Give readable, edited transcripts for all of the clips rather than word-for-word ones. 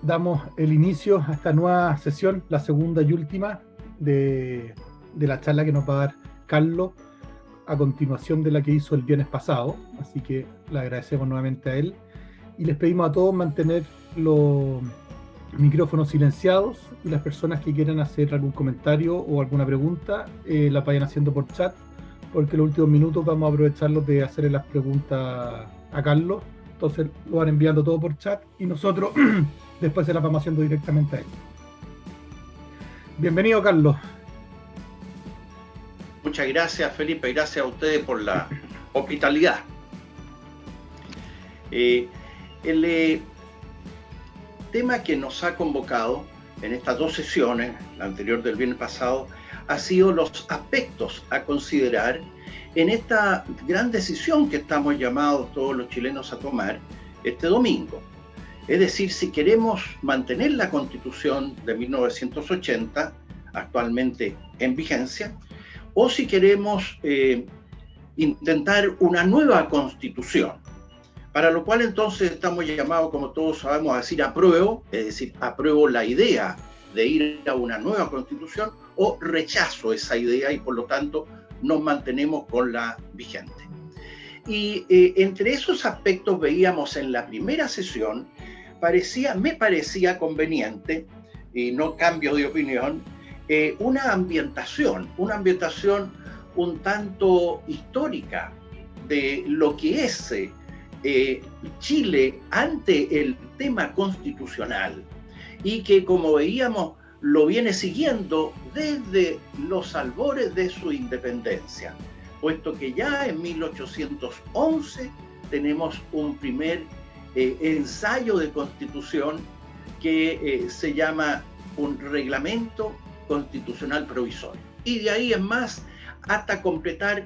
damos el inicio a esta nueva sesión, la segunda y última de la charla que nos va a dar Carlos a continuación de la que hizo el viernes pasado. Así que le agradecemos nuevamente a él y les pedimos a todos mantener los micrófonos silenciados y las personas que quieran hacer algún comentario o alguna pregunta la vayan haciendo por chat, porque en los últimos minutos vamos a aprovecharlos de hacerle las preguntas a Carlos. Entonces lo van enviando todo por chat y nosotros después se las vamos haciendo directamente a él. Bienvenido, Carlos. Muchas gracias, Felipe. Gracias a ustedes por la hospitalidad. El tema que nos ha convocado en estas dos sesiones, la anterior del viernes pasado, ha sido los aspectos a considerar en esta gran decisión que estamos llamados todos los chilenos a tomar este domingo. Es decir, si queremos mantener la Constitución de 1980, actualmente en vigencia, o si queremos intentar una nueva Constitución, para lo cual entonces estamos llamados, como todos sabemos, a decir apruebo, es decir, apruebo la idea de ir a una nueva Constitución o rechazo esa idea y por lo tanto nos mantenemos con la vigente. Y entre esos aspectos veíamos en la primera sesión, me parecía conveniente, y no cambio de opinión, una ambientación un tanto histórica de lo que es Chile ante el tema constitucional y que, como veíamos, lo viene siguiendo desde los albores de su independencia, puesto que ya en 1811 tenemos un primer ensayo de constitución que se llama un reglamento constitucional provisorio. Y de ahí en más hasta completar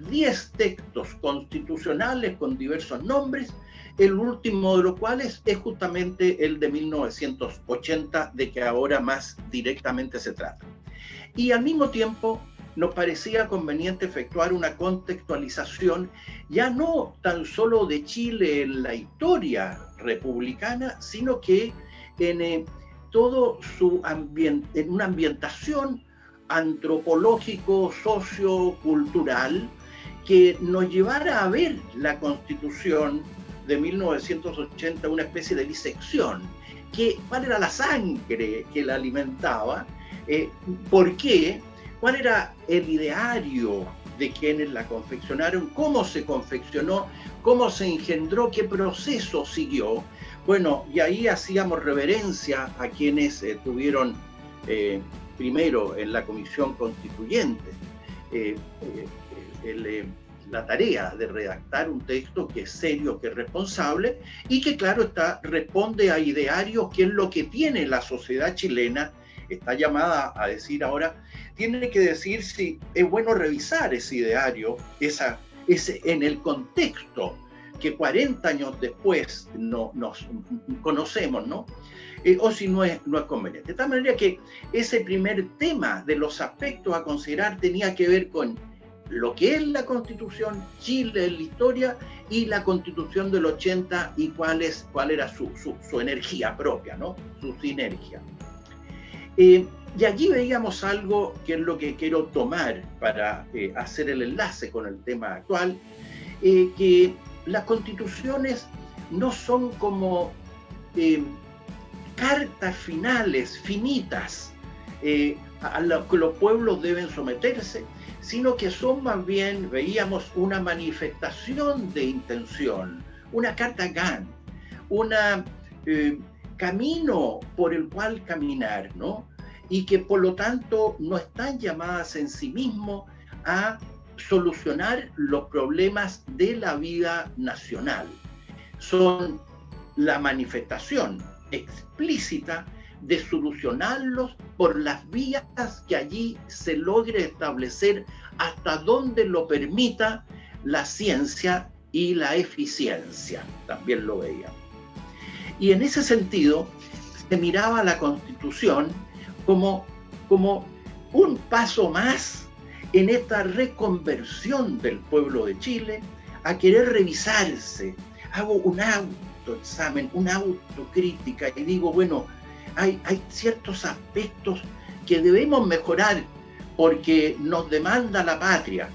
10 textos constitucionales con diversos nombres, el último de los cuales es justamente el de 1980, de que ahora más directamente se trata. Y al mismo tiempo nos parecía conveniente efectuar una contextualización ya no tan solo de Chile en la historia republicana, sino que en todo su ambiente, en una ambientación antropológico, sociocultural, que nos llevara a ver la Constitución de 1980 una especie de disección. ¿Cuál era la sangre que la alimentaba? ¿Por qué? ¿Cuál era el ideario de quienes la confeccionaron? ¿Cómo se confeccionó? ¿Cómo se engendró? ¿Qué proceso siguió? Bueno, y ahí hacíamos reverencia a quienes tuvieron primero en la Comisión Constituyente la tarea de redactar un texto que es serio, que es responsable y que, claro está, responde a idearios, que es lo que tiene la sociedad chilena, está llamada a decir ahora, tiene que decir si es bueno revisar ese ideario, en el contexto que 40 años después nos conocemos, ¿no? O si no es conveniente. De tal manera que ese primer tema de los aspectos a considerar tenía que ver con lo que es la Constitución, Chile en la historia y la Constitución del 80 y cuál era su energía propia, ¿no? Su sinergia. Y allí veíamos algo que es lo que quiero tomar para hacer el enlace con el tema actual, que las constituciones no son como cartas finales, finitas, a lo que los pueblos deben someterse, sino que son más bien, veíamos, una manifestación de intención, una carta Gantt, un camino por el cual caminar, ¿no? Y que por lo tanto no están llamadas en sí mismos a solucionar los problemas de la vida nacional. Son la manifestación explícita de solucionarlos por las vías que allí se logre establecer hasta donde lo permita la ciencia y la eficiencia, también lo veíamos. Y en ese sentido se miraba la Constitución como un paso más en esta reconversión del pueblo de Chile a querer revisarse. Hago un auto autoexamen, una autocrítica y digo, bueno, hay ciertos aspectos que debemos mejorar porque nos demanda la patria.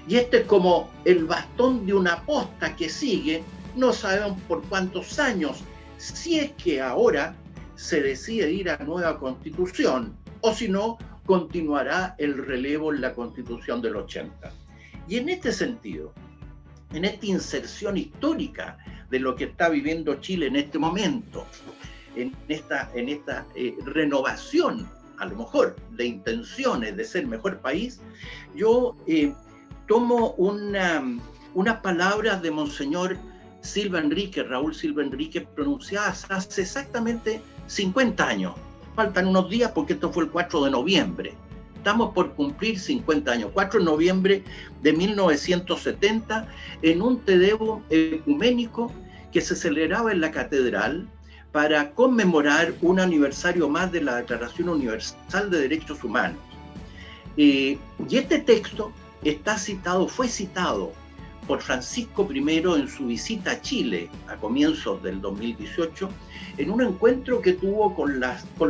Y este es como el bastón de una posta que sigue, no sabemos por cuántos años, si es que ahora se decide ir a nueva constitución, o si no, continuará el relevo en la constitución del 80. Y en este sentido, en esta inserción histórica de lo que está viviendo Chile en este momento, en esta renovación, a lo mejor, de intenciones de ser mejor país, yo tomo unas palabras de Monseñor Silva Enríquez, Raúl Silva Enríquez, pronunciadas hace exactamente 50 años. Faltan unos días porque esto fue el 4 de noviembre. Estamos por cumplir 50 años. 4 de noviembre de 1970, en un Te Deum ecuménico que se celebraba en la catedral para conmemorar un aniversario más de la Declaración Universal de Derechos Humanos. Y este texto fue citado por Francisco I en su visita a Chile a comienzos del 2018, en un encuentro que tuvo con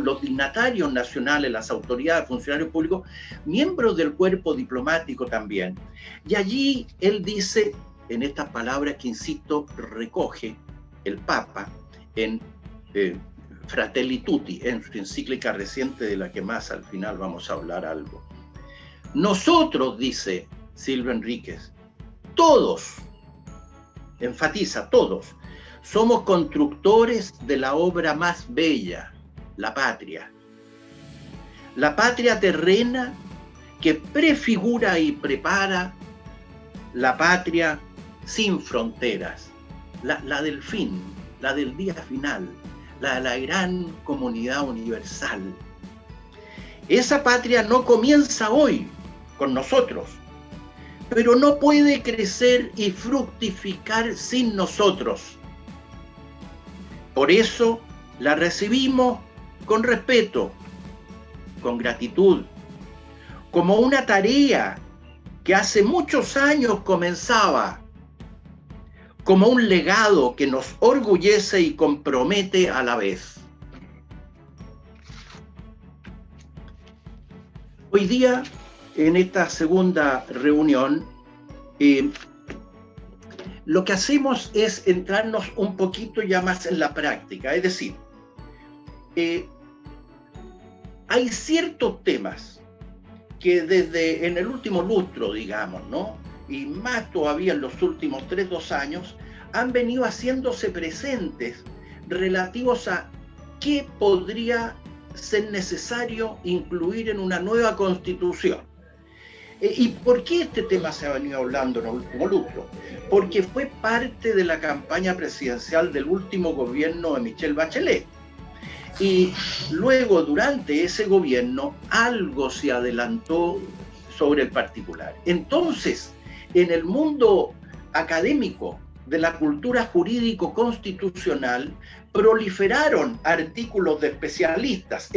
los dignatarios nacionales, las autoridades, funcionarios públicos, miembros del cuerpo diplomático también. Y allí él dice, en estas palabras que, insisto, recoge el Papa en Fratelli Tutti, en su encíclica reciente de la que más al final vamos a hablar algo. Nosotros, dice Silva Enríquez, todos, enfatiza todos, somos constructores de la obra más bella, la patria. La patria terrena que prefigura y prepara la patria sin fronteras, la del fin, la del día final, la de la gran comunidad universal. Esa patria no comienza hoy con nosotros, pero no puede crecer y fructificar sin nosotros. Por eso la recibimos con respeto, con gratitud, como una tarea que hace muchos años comenzaba, como un legado que nos orgullece y compromete a la vez. Hoy día, en esta segunda reunión, lo que hacemos es entrarnos un poquito ya más en la práctica, es decir, hay ciertos temas que desde en el último lustro, digamos, ¿no? Y más todavía en los últimos 2 años, han venido haciéndose presentes relativos a qué podría ser necesario incluir en una nueva constitución. ¿Y por qué este tema se ha venido hablando en el último lustro? Porque fue parte de la campaña presidencial del último gobierno de Michelle Bachelet. Y luego, durante ese gobierno, algo se adelantó sobre el particular. Entonces, en el mundo académico de la cultura jurídico-constitucional, proliferaron artículos de especialistas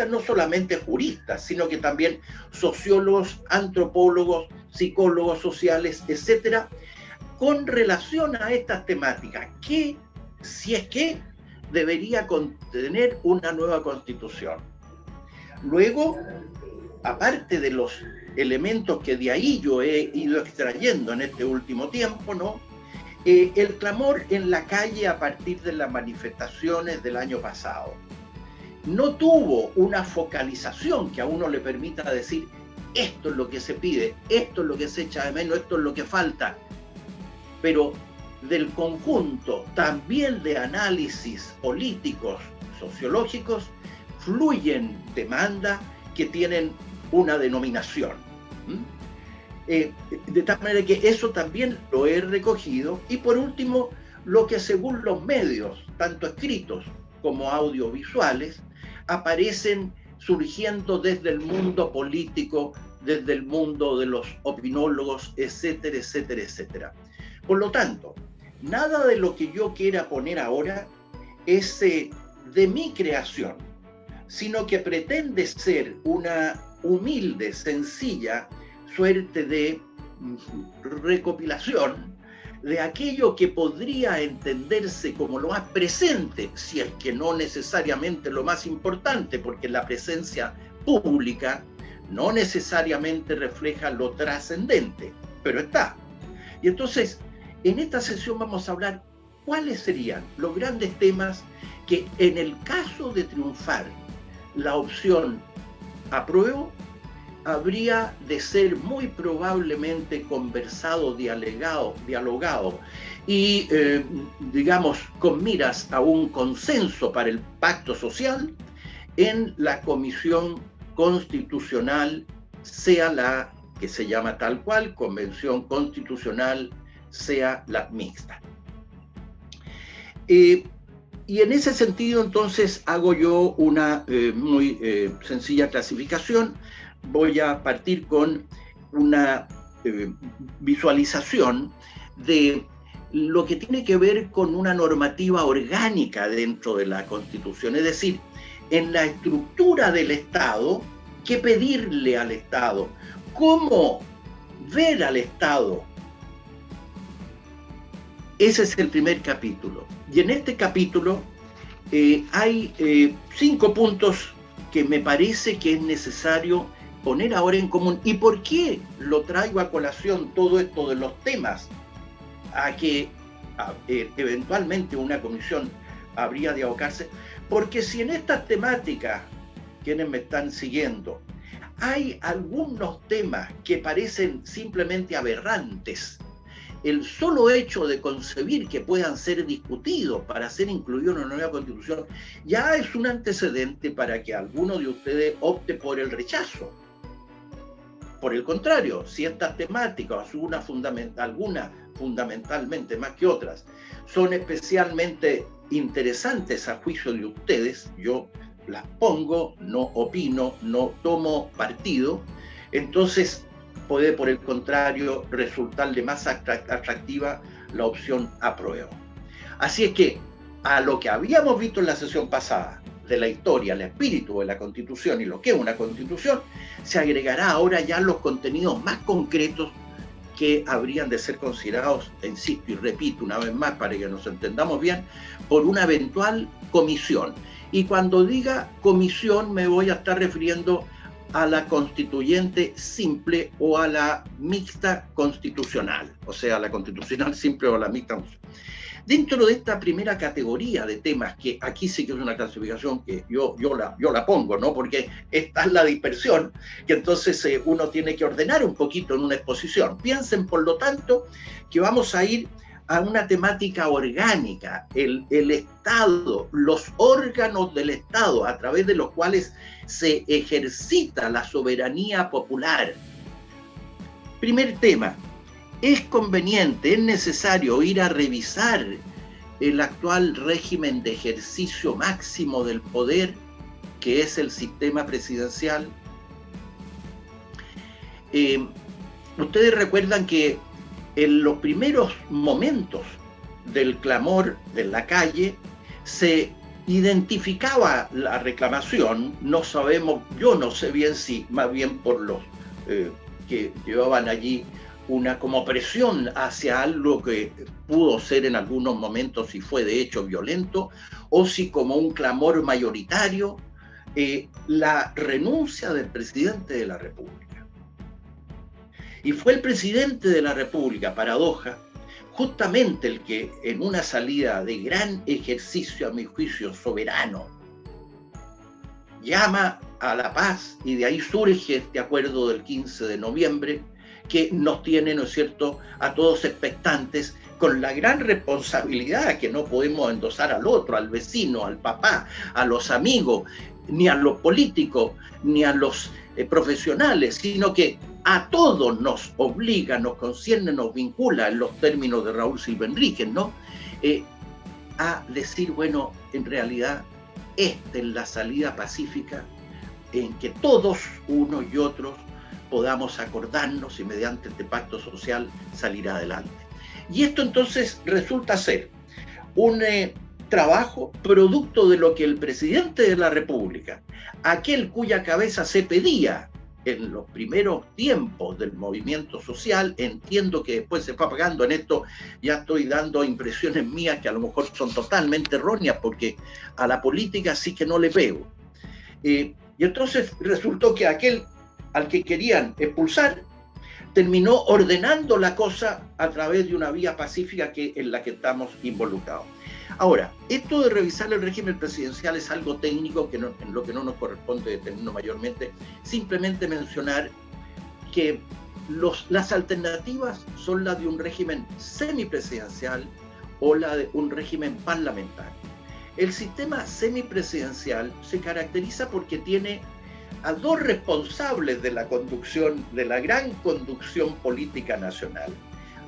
no solamente juristas, sino que también sociólogos, antropólogos, psicólogos sociales, etcétera, con relación a estas temáticas, que, si es que, debería contener una nueva constitución. Luego, aparte de los elementos que de ahí yo he ido extrayendo en este último tiempo, ¿no? El clamor en la calle a partir de las manifestaciones del año pasado no tuvo una focalización que a uno le permita decir esto es lo que se pide, esto es lo que se echa de menos, esto es lo que falta, pero del conjunto también de análisis políticos, sociológicos, fluyen demandas que tienen una denominación. De tal manera que eso también lo he recogido. Y por último, lo que según los medios, tanto escritos como audiovisuales, aparecen surgiendo desde el mundo político, desde el mundo de los opinólogos, etcétera, etcétera, etcétera. Por lo tanto, nada de lo que yo quiera poner ahora es de mi creación, sino que pretende ser una humilde, sencilla suerte de recopilación de aquello que podría entenderse como lo más presente, si es que no necesariamente lo más importante, porque la presencia pública no necesariamente refleja lo trascendente, pero está. Y entonces, en esta sesión vamos a hablar cuáles serían los grandes temas que en el caso de triunfar la opción apruebo, habría de ser muy probablemente conversado, dialogado y, digamos, con miras a un consenso para el pacto social en la Comisión Constitucional, sea la que se llama tal cual, Convención Constitucional, sea la mixta. Y en ese sentido, entonces, hago yo una muy sencilla clasificación. Voy a partir con una visualización de lo que tiene que ver con una normativa orgánica dentro de la Constitución, es decir, en la estructura del Estado, qué pedirle al Estado, cómo ver al Estado. Ese es el primer capítulo. Y en este capítulo hay 5 puntos que me parece que es necesario poner ahora en común. ¿Y por qué lo traigo a colación todo esto de los temas a que eventualmente una comisión habría de abocarse? Porque si en estas temáticas, quienes me están siguiendo, hay algunos temas que parecen simplemente aberrantes, el solo hecho de concebir que puedan ser discutidos para ser incluidos en una nueva constitución ya es un antecedente para que alguno de ustedes opte por el rechazo. Por el contrario, si estas temáticas, algunas fundamentalmente más que otras, son especialmente interesantes a juicio de ustedes, yo las pongo, no opino, no tomo partido, entonces puede, por el contrario, resultarle más atractiva la opción apruebo. Así es que, a lo que habíamos visto en la sesión pasada, de la historia, el espíritu de la Constitución y lo que es una Constitución, se agregará ahora ya los contenidos más concretos que habrían de ser considerados, insisto y repito una vez más para que nos entendamos bien, por una eventual comisión. Y cuando diga comisión me voy a estar refiriendo a la constituyente simple o a la mixta constitucional, o sea, a la constitucional simple o a la mixta. Dentro de esta primera categoría de temas, que aquí sí que es una clasificación que yo la pongo, ¿no? Porque esta es la dispersión, que entonces uno tiene que ordenar un poquito en una exposición. Piensen, por lo tanto, que vamos a ir a una temática orgánica, el Estado, los órganos del Estado a través de los cuales se ejercita la soberanía popular. Primer tema. Es conveniente, es necesario ir a revisar el actual régimen de ejercicio máximo del poder, que es el sistema presidencial. Ustedes recuerdan que en los primeros momentos del clamor de la calle se identificaba la reclamación, no sabemos, yo no sé bien si más bien por los que llevaban allí una como presión hacia algo que pudo ser en algunos momentos, si fue de hecho violento, o si como un clamor mayoritario, la renuncia del presidente de la República. Y fue el presidente de la República, paradoja, justamente el que en una salida de gran ejercicio, a mi juicio, soberano, llama a la paz, y de ahí surge este acuerdo del 15 de noviembre, que nos tiene, ¿no es cierto?, a todos expectantes, con la gran responsabilidad que no podemos endosar al otro, al vecino, al papá, a los amigos, ni a los políticos, ni a los profesionales, sino que a todos nos obliga, nos concierne, nos vincula, en los términos de Raúl Silva Enríquez, ¿no?, a decir, bueno, en realidad, esta es la salida pacífica en que todos, unos y otros, podamos acordarnos y mediante este pacto social salir adelante. Y esto entonces resulta ser un trabajo producto de lo que el presidente de la República, aquel cuya cabeza se pedía en los primeros tiempos del movimiento social. Entiendo que después se fue apagando. En esto ya estoy dando impresiones mías que a lo mejor son totalmente erróneas, porque a la política sí que no le pego. Y entonces resultó que aquel al que querían expulsar terminó ordenando la cosa a través de una vía pacífica en la que estamos involucrados. Ahora, esto de revisar el régimen presidencial es algo técnico en lo que no nos corresponde detenernos mayormente. Simplemente mencionar que las alternativas son las de un régimen semipresidencial o la de un régimen parlamentario. El sistema semipresidencial se caracteriza porque tiene a dos responsables de la conducción, de la gran conducción política nacional.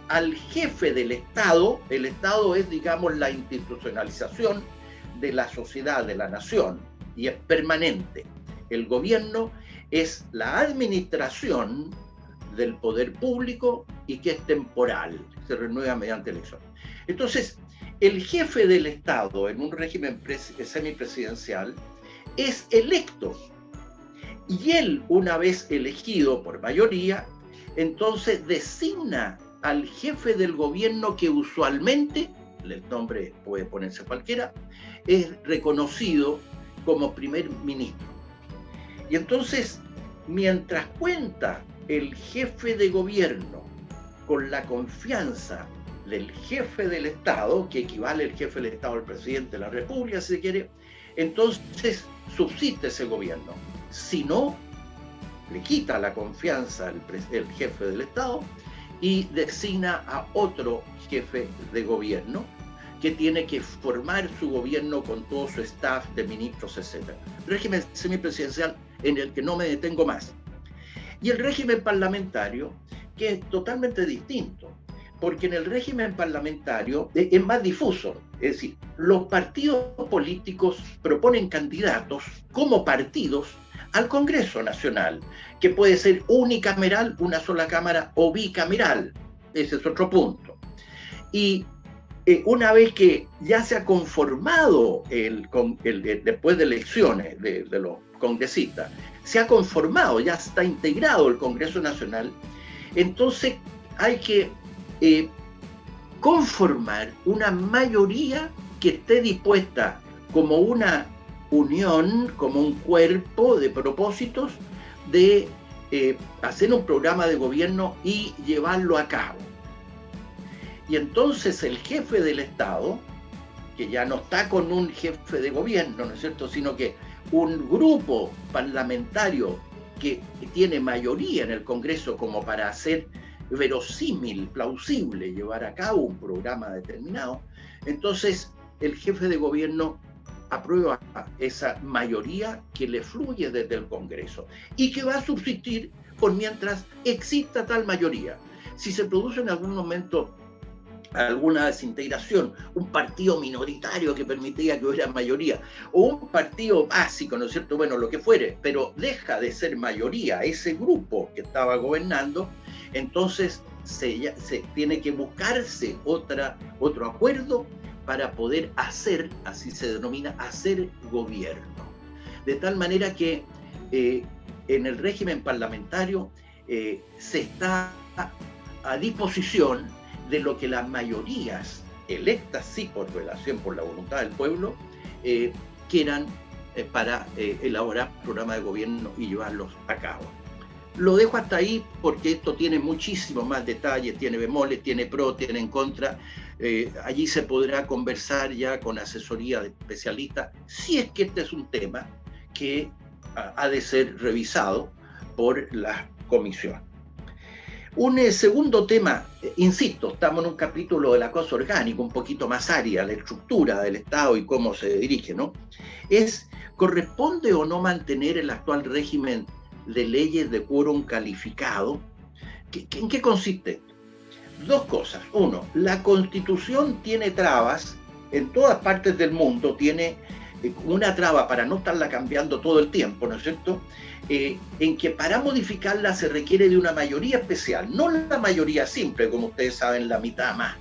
Al jefe del Estado. El Estado es, digamos, la institucionalización de la sociedad, de la nación, y es permanente. El gobierno es la administración del poder público y que es temporal, se renueva mediante elección. Entonces, el jefe del Estado en un régimen semipresidencial es electo, y él, una vez elegido por mayoría, entonces designa al jefe del gobierno, que usualmente, el nombre puede ponerse cualquiera, es reconocido como primer ministro. Y entonces, mientras cuenta el jefe de gobierno con la confianza del jefe del Estado, que equivale el jefe del Estado al presidente de la República, si se quiere, entonces subsiste ese gobierno. Si no, le quita la confianza el jefe del Estado y designa a otro jefe de gobierno que tiene que formar su gobierno con todo su staff de ministros, etc. Régimen semipresidencial en el que no me detengo más. Y el régimen parlamentario, que es totalmente distinto, porque en el régimen parlamentario es más difuso. Es decir, los partidos políticos proponen candidatos como partidos al Congreso Nacional, que puede ser unicameral, una sola cámara, o bicameral. Ese es otro punto. Y una vez que ya se ha conformado después de elecciones de los congresistas, se ha conformado, ya está integrado el Congreso Nacional, entonces hay que conformar una mayoría que esté dispuesta como una unión, como un cuerpo de propósitos de hacer un programa de gobierno y llevarlo a cabo. Y entonces el jefe del Estado, que ya no está con un jefe de gobierno, ¿no es cierto?, sino que un grupo parlamentario que tiene mayoría en el Congreso como para hacer verosímil, plausible, llevar a cabo un programa determinado, entonces el jefe de gobierno aprueba esa mayoría que le fluye desde el Congreso y que va a subsistir por mientras exista tal mayoría. Si se produce en algún momento alguna desintegración, un partido minoritario que permitía que hubiera mayoría, o un partido básico, ¿no es cierto?, bueno, lo que fuere, pero deja de ser mayoría ese grupo que estaba gobernando, entonces se tiene que buscarse otro acuerdo para poder hacer, así se denomina, hacer gobierno. De tal manera que en el régimen parlamentario se está a disposición de lo que las mayorías electas, sí, por relación, por la voluntad del pueblo, quieran para elaborar programas de gobierno y llevarlos a cabo. Lo dejo hasta ahí porque esto tiene muchísimos más detalles, tiene bemoles, tiene pro, tiene en contra. Allí se podrá conversar ya con asesoría de especialistas, si es que este es un tema que ha de ser revisado por la comisión. Un segundo tema, insisto, estamos en un capítulo de la cosa orgánica, un poquito más área, la estructura del Estado y cómo se dirige, ¿no? ¿Corresponde o no mantener el actual régimen de leyes de quórum calificado? ¿En qué consiste? Dos cosas. Uno, la Constitución tiene trabas, en todas partes del mundo tiene una traba para no estarla cambiando todo el tiempo, ¿no es cierto?, en que para modificarla se requiere de una mayoría especial, no la mayoría simple, como ustedes saben, la mitad más.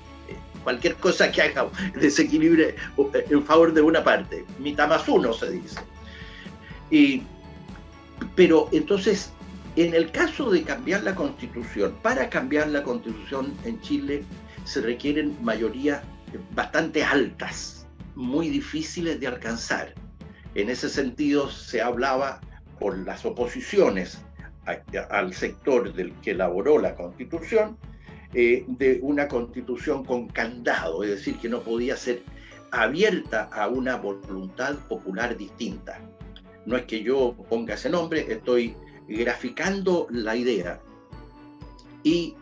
Cualquier cosa que haga desequilibre en favor de una parte, mitad más uno se dice. Pero entonces En el caso de cambiar la Constitución, para cambiar la Constitución en Chile se requieren mayorías bastante altas, muy difíciles de alcanzar. En ese sentido se hablaba por las oposiciones al sector del que elaboró la Constitución, de una Constitución con candado, es decir, que no podía ser abierta a una voluntad popular distinta. No es que yo ponga ese nombre, estoy graficando la idea. Y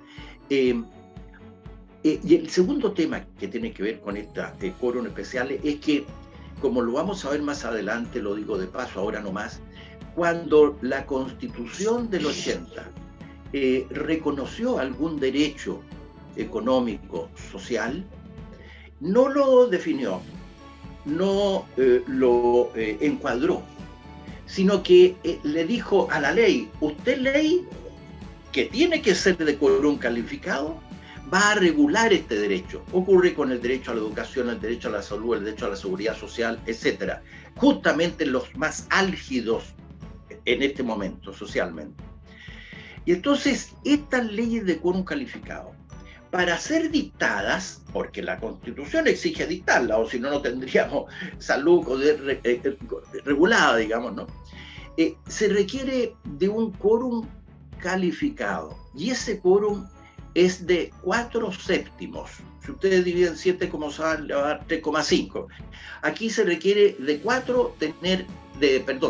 el segundo tema que tiene que ver con estas quórum especiales es que, como lo vamos a ver más adelante, lo digo de paso ahora nomás, cuando la Constitución del 80 reconoció algún derecho económico, social, no lo definió, no lo encuadró, sino que le dijo a la ley: usted, ley, que tiene que ser de quórum calificado, va a regular este derecho. Ocurre con el derecho a la educación, el derecho a la salud, el derecho a la seguridad social, etcétera, justamente los más álgidos en este momento socialmente. Y entonces estas leyes de quórum calificado, para ser dictadas, porque la Constitución exige dictarla, o si no, no tendríamos salud regulada, digamos, ¿no? Se requiere de un quórum calificado, y ese quórum es de 4/7. Si ustedes dividen 7, como saben, le va a dar 3,5. Aquí se requiere de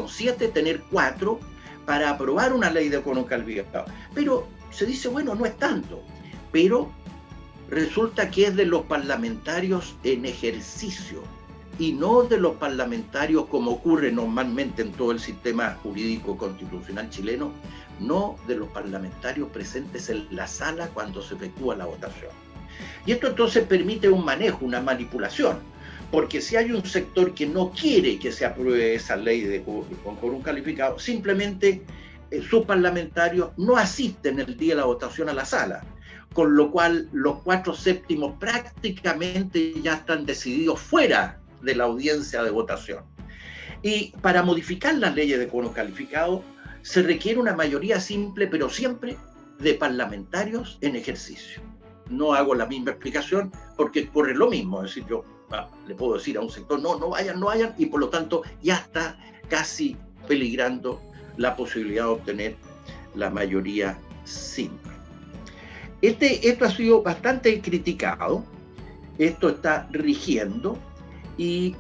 7 tener 4 para aprobar una ley de quórum calificado. Pero se dice, bueno, no es tanto, pero resulta que es de los parlamentarios en ejercicio y no de los parlamentarios, como ocurre normalmente en todo el sistema jurídico constitucional chileno, no de los parlamentarios presentes en la sala cuando se efectúa la votación. Y esto entonces permite un manejo, una manipulación, porque si hay un sector que no quiere que se apruebe esa ley con quórum calificado, simplemente sus parlamentarios no asisten el día de la votación a la sala, con lo cual los 4/7 prácticamente ya están decididos fuera de la audiencia de votación. Y para modificar las leyes de quórum calificado se requiere una mayoría simple, pero siempre de parlamentarios en ejercicio. No hago la misma explicación porque ocurre lo mismo, es decir, yo le puedo decir a un sector, no vayan, y por lo tanto ya está casi peligrando la posibilidad de obtener la mayoría simple. Esto ha sido bastante criticado, esto está rigiendo y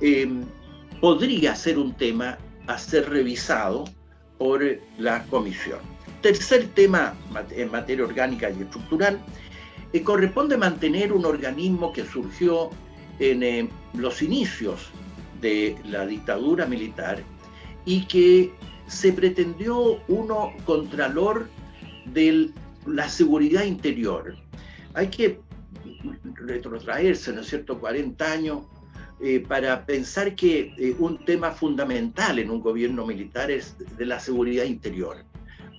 podría ser un tema a ser revisado por la comisión. Tercer tema en materia orgánica y estructural, corresponde mantener un organismo que surgió en los inicios de la dictadura militar y que se pretendió uno contralor de la seguridad interior. Hay que retrotraerse, ¿no es cierto?, 40 años para pensar que un tema fundamental en un gobierno militar es de la seguridad interior,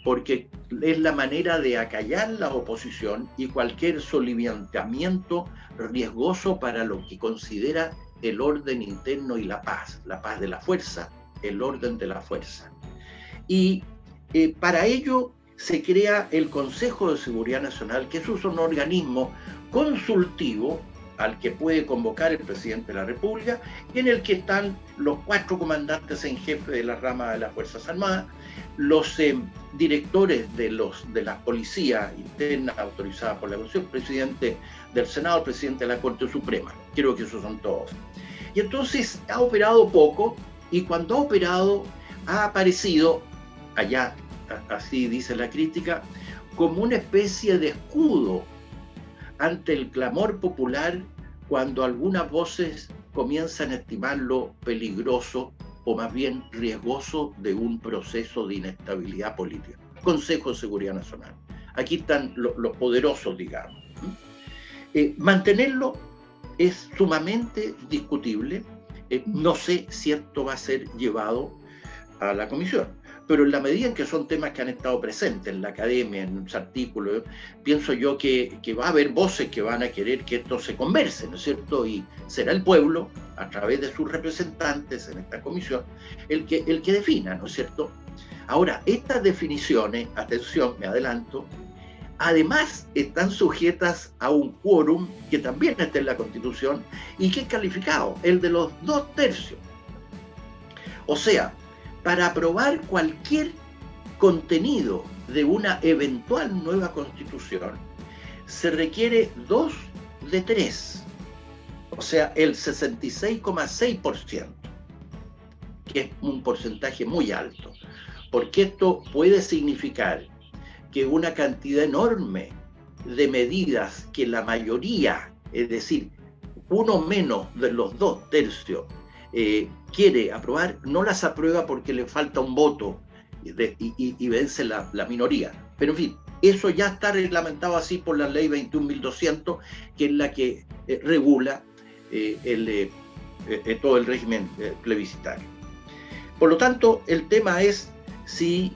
porque es la manera de acallar la oposición y cualquier soliviantamiento riesgoso para lo que considera el orden interno y la paz de la fuerza, el orden de la fuerza. Y para ello se crea el Consejo de Seguridad Nacional, que es un organismo consultivo al que puede convocar el presidente de la República, y en el que están los 4 comandantes en jefe de la rama de las Fuerzas Armadas, los directores de las policías internas autorizadas por la Constitución, presidente del Senado, presidente de la Corte Suprema. Creo que esos son todos. Y entonces ha operado poco, y cuando ha operado ha aparecido, allá así dice la crítica, como una especie de escudo ante el clamor popular cuando algunas voces comienzan a estimarlo peligroso o más bien riesgoso de un proceso de inestabilidad política. Consejo de Seguridad Nacional. Aquí están los poderosos, digamos. Mantenerlo es sumamente discutible. No sé si esto va a ser llevado a la comisión, pero en la medida en que son temas que han estado presentes en la academia, en los artículos, pienso yo que va a haber voces que van a querer que esto se converse, ¿no es cierto? Y será el pueblo, a través de sus representantes en esta comisión, el que defina, ¿no es cierto?, Ahora, estas definiciones, atención, me adelanto, además están sujetas a un quórum que también está en la Constitución y que es calificado, el de los 2/3. O sea, para aprobar cualquier contenido de una eventual nueva Constitución, se requiere 2 de 3, o sea, el 66,6%, que es un porcentaje muy alto, porque esto puede significar que una cantidad enorme de medidas que la mayoría, es decir, uno menos de los 2/3, quiere aprobar, no las aprueba porque le falta un voto y vence la minoría. Pero en fin, eso ya está reglamentado así por la ley 21.200, que es la que regula todo el régimen plebiscitario. Por lo tanto, el tema es si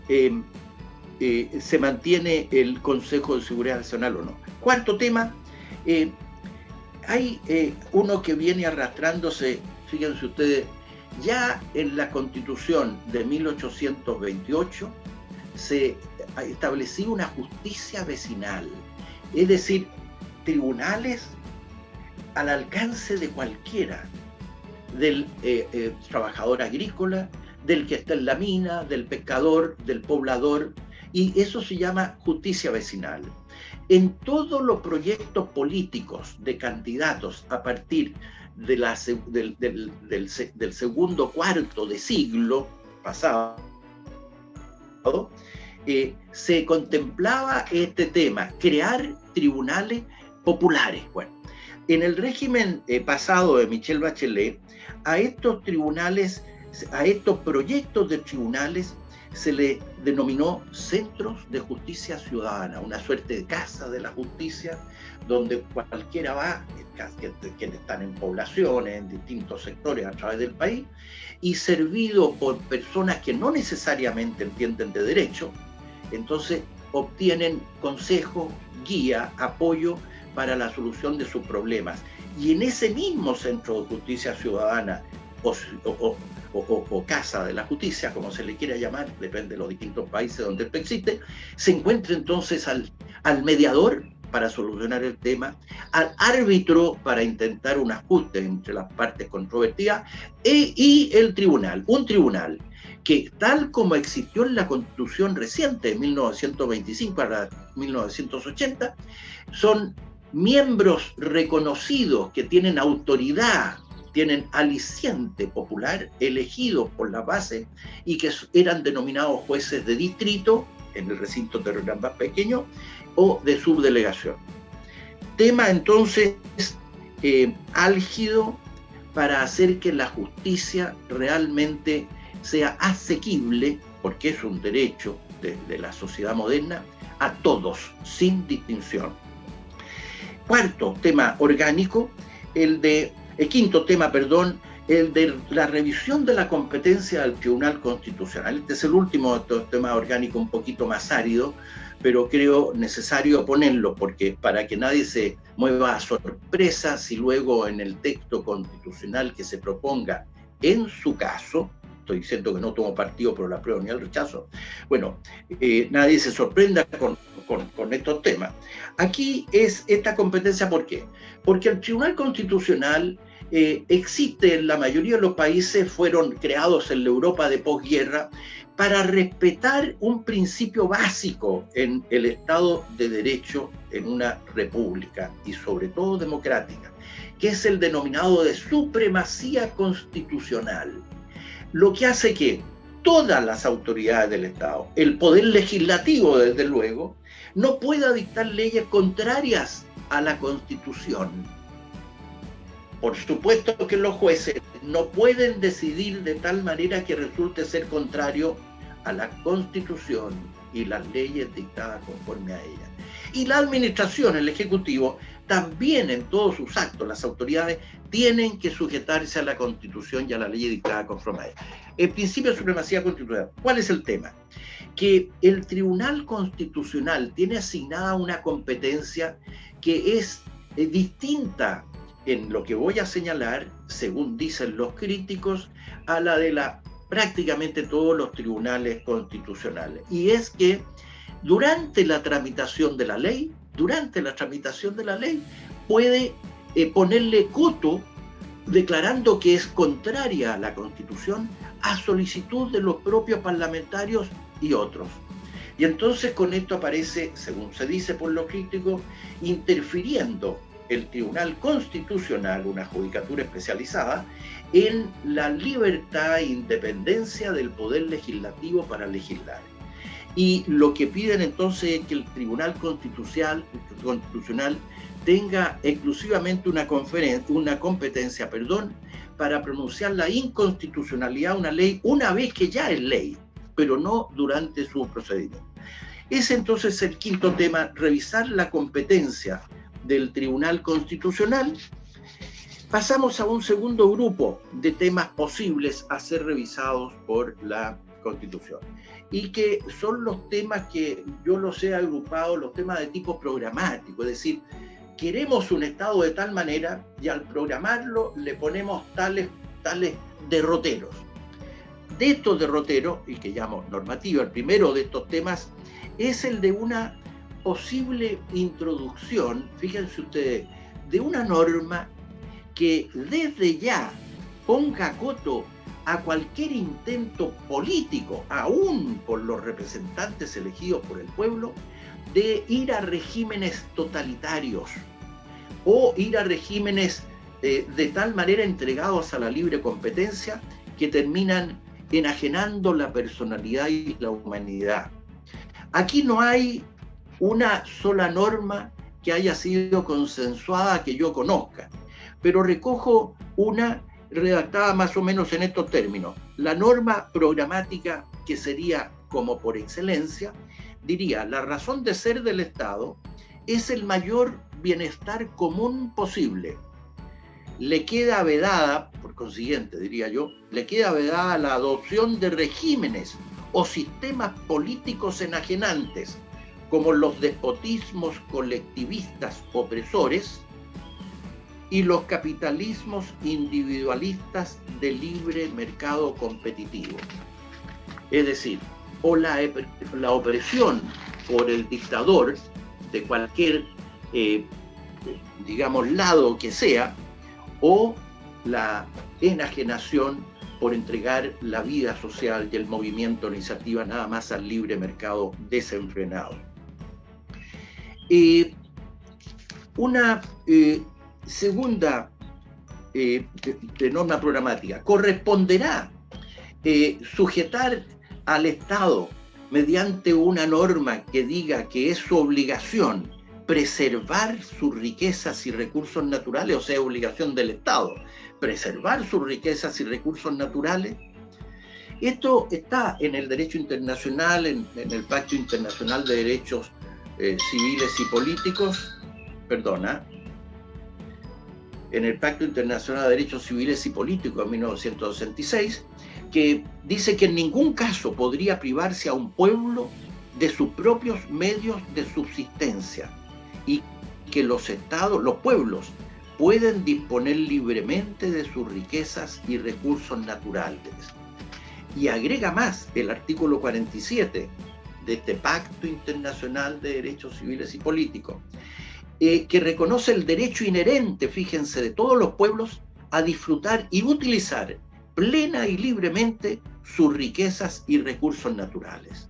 se mantiene el Consejo de Seguridad Nacional o no. Cuarto tema, hay uno que viene arrastrándose, fíjense ustedes, ya en la Constitución de 1828 se establecía una justicia vecinal, es decir, tribunales al alcance de cualquiera, del trabajador agrícola, del que está en la mina, del pescador, del poblador, y eso se llama justicia vecinal. En todos los proyectos políticos de candidatos a partir de del segundo cuarto de siglo pasado, se contemplaba este tema, crear tribunales populares. Bueno, en el régimen pasado de Michelle Bachelet, a estos tribunales, a estos proyectos de tribunales, se le denominó centros de justicia ciudadana, una suerte de casa de la justicia, donde cualquiera va, quienes están en poblaciones, en distintos sectores a través del país, y servido por personas que no necesariamente entienden de derecho, entonces obtienen consejo, guía, apoyo para la solución de sus problemas. Y en ese mismo centro de justicia ciudadana o casa de la justicia, como se le quiera llamar, depende de los distintos países donde esto existe, se encuentra entonces al mediador para solucionar el tema, al árbitro para intentar un ajuste entre las partes controvertidas y el tribunal, un tribunal que tal como existió en la Constitución reciente de 1925 a la 1980, son miembros reconocidos que tienen autoridad, tienen aliciente popular, elegidos por la base y que eran denominados jueces de distrito en el recinto territorial más pequeño o de subdelegación. Tema entonces álgido para hacer que la justicia realmente sea asequible, porque es un derecho de la sociedad moderna, a todos, sin distinción. Cuarto tema orgánico, quinto tema, el de la revisión de la competencia del Tribunal Constitucional. Este es el último tema orgánico, un poquito más árido, pero creo necesario ponerlo, porque para que nadie se mueva a sorpresa si luego en el texto constitucional que se proponga, en su caso, estoy diciendo que no tomo partido por la apruebo ni el rechazo, bueno, nadie se sorprenda con estos temas. Aquí es esta competencia, ¿por qué? Porque el Tribunal Constitucional existe en la mayoría de los países, fueron creados en la Europa de posguerra para respetar un principio básico en el Estado de Derecho en una república y sobre todo democrática, que es el denominado de supremacía constitucional, lo que hace que todas las autoridades del Estado, el poder legislativo desde luego, no pueda dictar leyes contrarias a la Constitución. Por supuesto que los jueces no pueden decidir de tal manera que resulte ser contrario a la Constitución y las leyes dictadas conforme a ella. Y la administración, el Ejecutivo, también en todos sus actos, las autoridades tienen que sujetarse a la Constitución y a la ley dictada conforme a ella. El principio de supremacía constitucional, ¿cuál es el tema? Que el Tribunal Constitucional tiene asignada una competencia que es distinta en lo que voy a señalar, según dicen los críticos, a la de la prácticamente todos los tribunales constitucionales. Y es que durante la tramitación de la ley, puede ponerle coto declarando que es contraria a la Constitución a solicitud de los propios parlamentarios y otros. Y entonces con esto aparece, según se dice por los críticos, interfiriendo el Tribunal Constitucional, una judicatura especializada, en la libertad e independencia del Poder Legislativo para legislar. Y lo que piden entonces es que el Tribunal Constitucional tenga exclusivamente una competencia para pronunciar la inconstitucionalidad de una ley una vez que ya es ley, pero no durante su procedimiento. Es entonces el quinto tema, revisar la competencia del Tribunal Constitucional. Pasamos a un segundo grupo de temas posibles a ser revisados por la Constitución, y que son los temas que yo los he agrupado, los temas de tipo programático, es decir, queremos un Estado de tal manera y al programarlo le ponemos tales derroteros. De estos derroteros, y que llamo normativa, el primero de estos temas es el de una posible introducción, fíjense ustedes, de una norma que desde ya ponga coto a cualquier intento político, aún por los representantes elegidos por el pueblo, de ir a regímenes totalitarios o ir a regímenes de tal manera entregados a la libre competencia que terminan enajenando la personalidad y la humanidad. Aquí no hay una sola norma que haya sido consensuada que yo conozca, pero recojo una redactada más o menos en estos términos. La norma programática, que sería como por excelencia, diría: la razón de ser del Estado es el mayor bienestar común posible. Le queda vedada, por consiguiente, diría yo, le queda vedada la adopción de regímenes o sistemas políticos enajenantes, como los despotismos colectivistas opresores y los capitalismos individualistas de libre mercado competitivo. Es decir, o la opresión por el dictador de cualquier, lado que sea, o la enajenación por entregar la vida social y el movimiento de iniciativa nada más al libre mercado desenfrenado. Una segunda de norma programática: corresponderá sujetar al Estado mediante una norma que diga que es su obligación preservar sus riquezas y recursos naturales, o sea, obligación del Estado, preservar sus riquezas y recursos naturales. Esto está en el derecho internacional, en el Pacto Internacional de Derechos Civiles y Políticos, en el Pacto Internacional de Derechos Civiles y Políticos de 1966, que dice que en ningún caso podría privarse a un pueblo de sus propios medios de subsistencia, y que los estados, los pueblos, pueden disponer libremente de sus riquezas y recursos naturales. Y agrega más el artículo 47 de este Pacto Internacional de Derechos Civiles y Políticos, que reconoce el derecho inherente, fíjense, de todos los pueblos a disfrutar y utilizar plena y libremente sus riquezas y recursos naturales.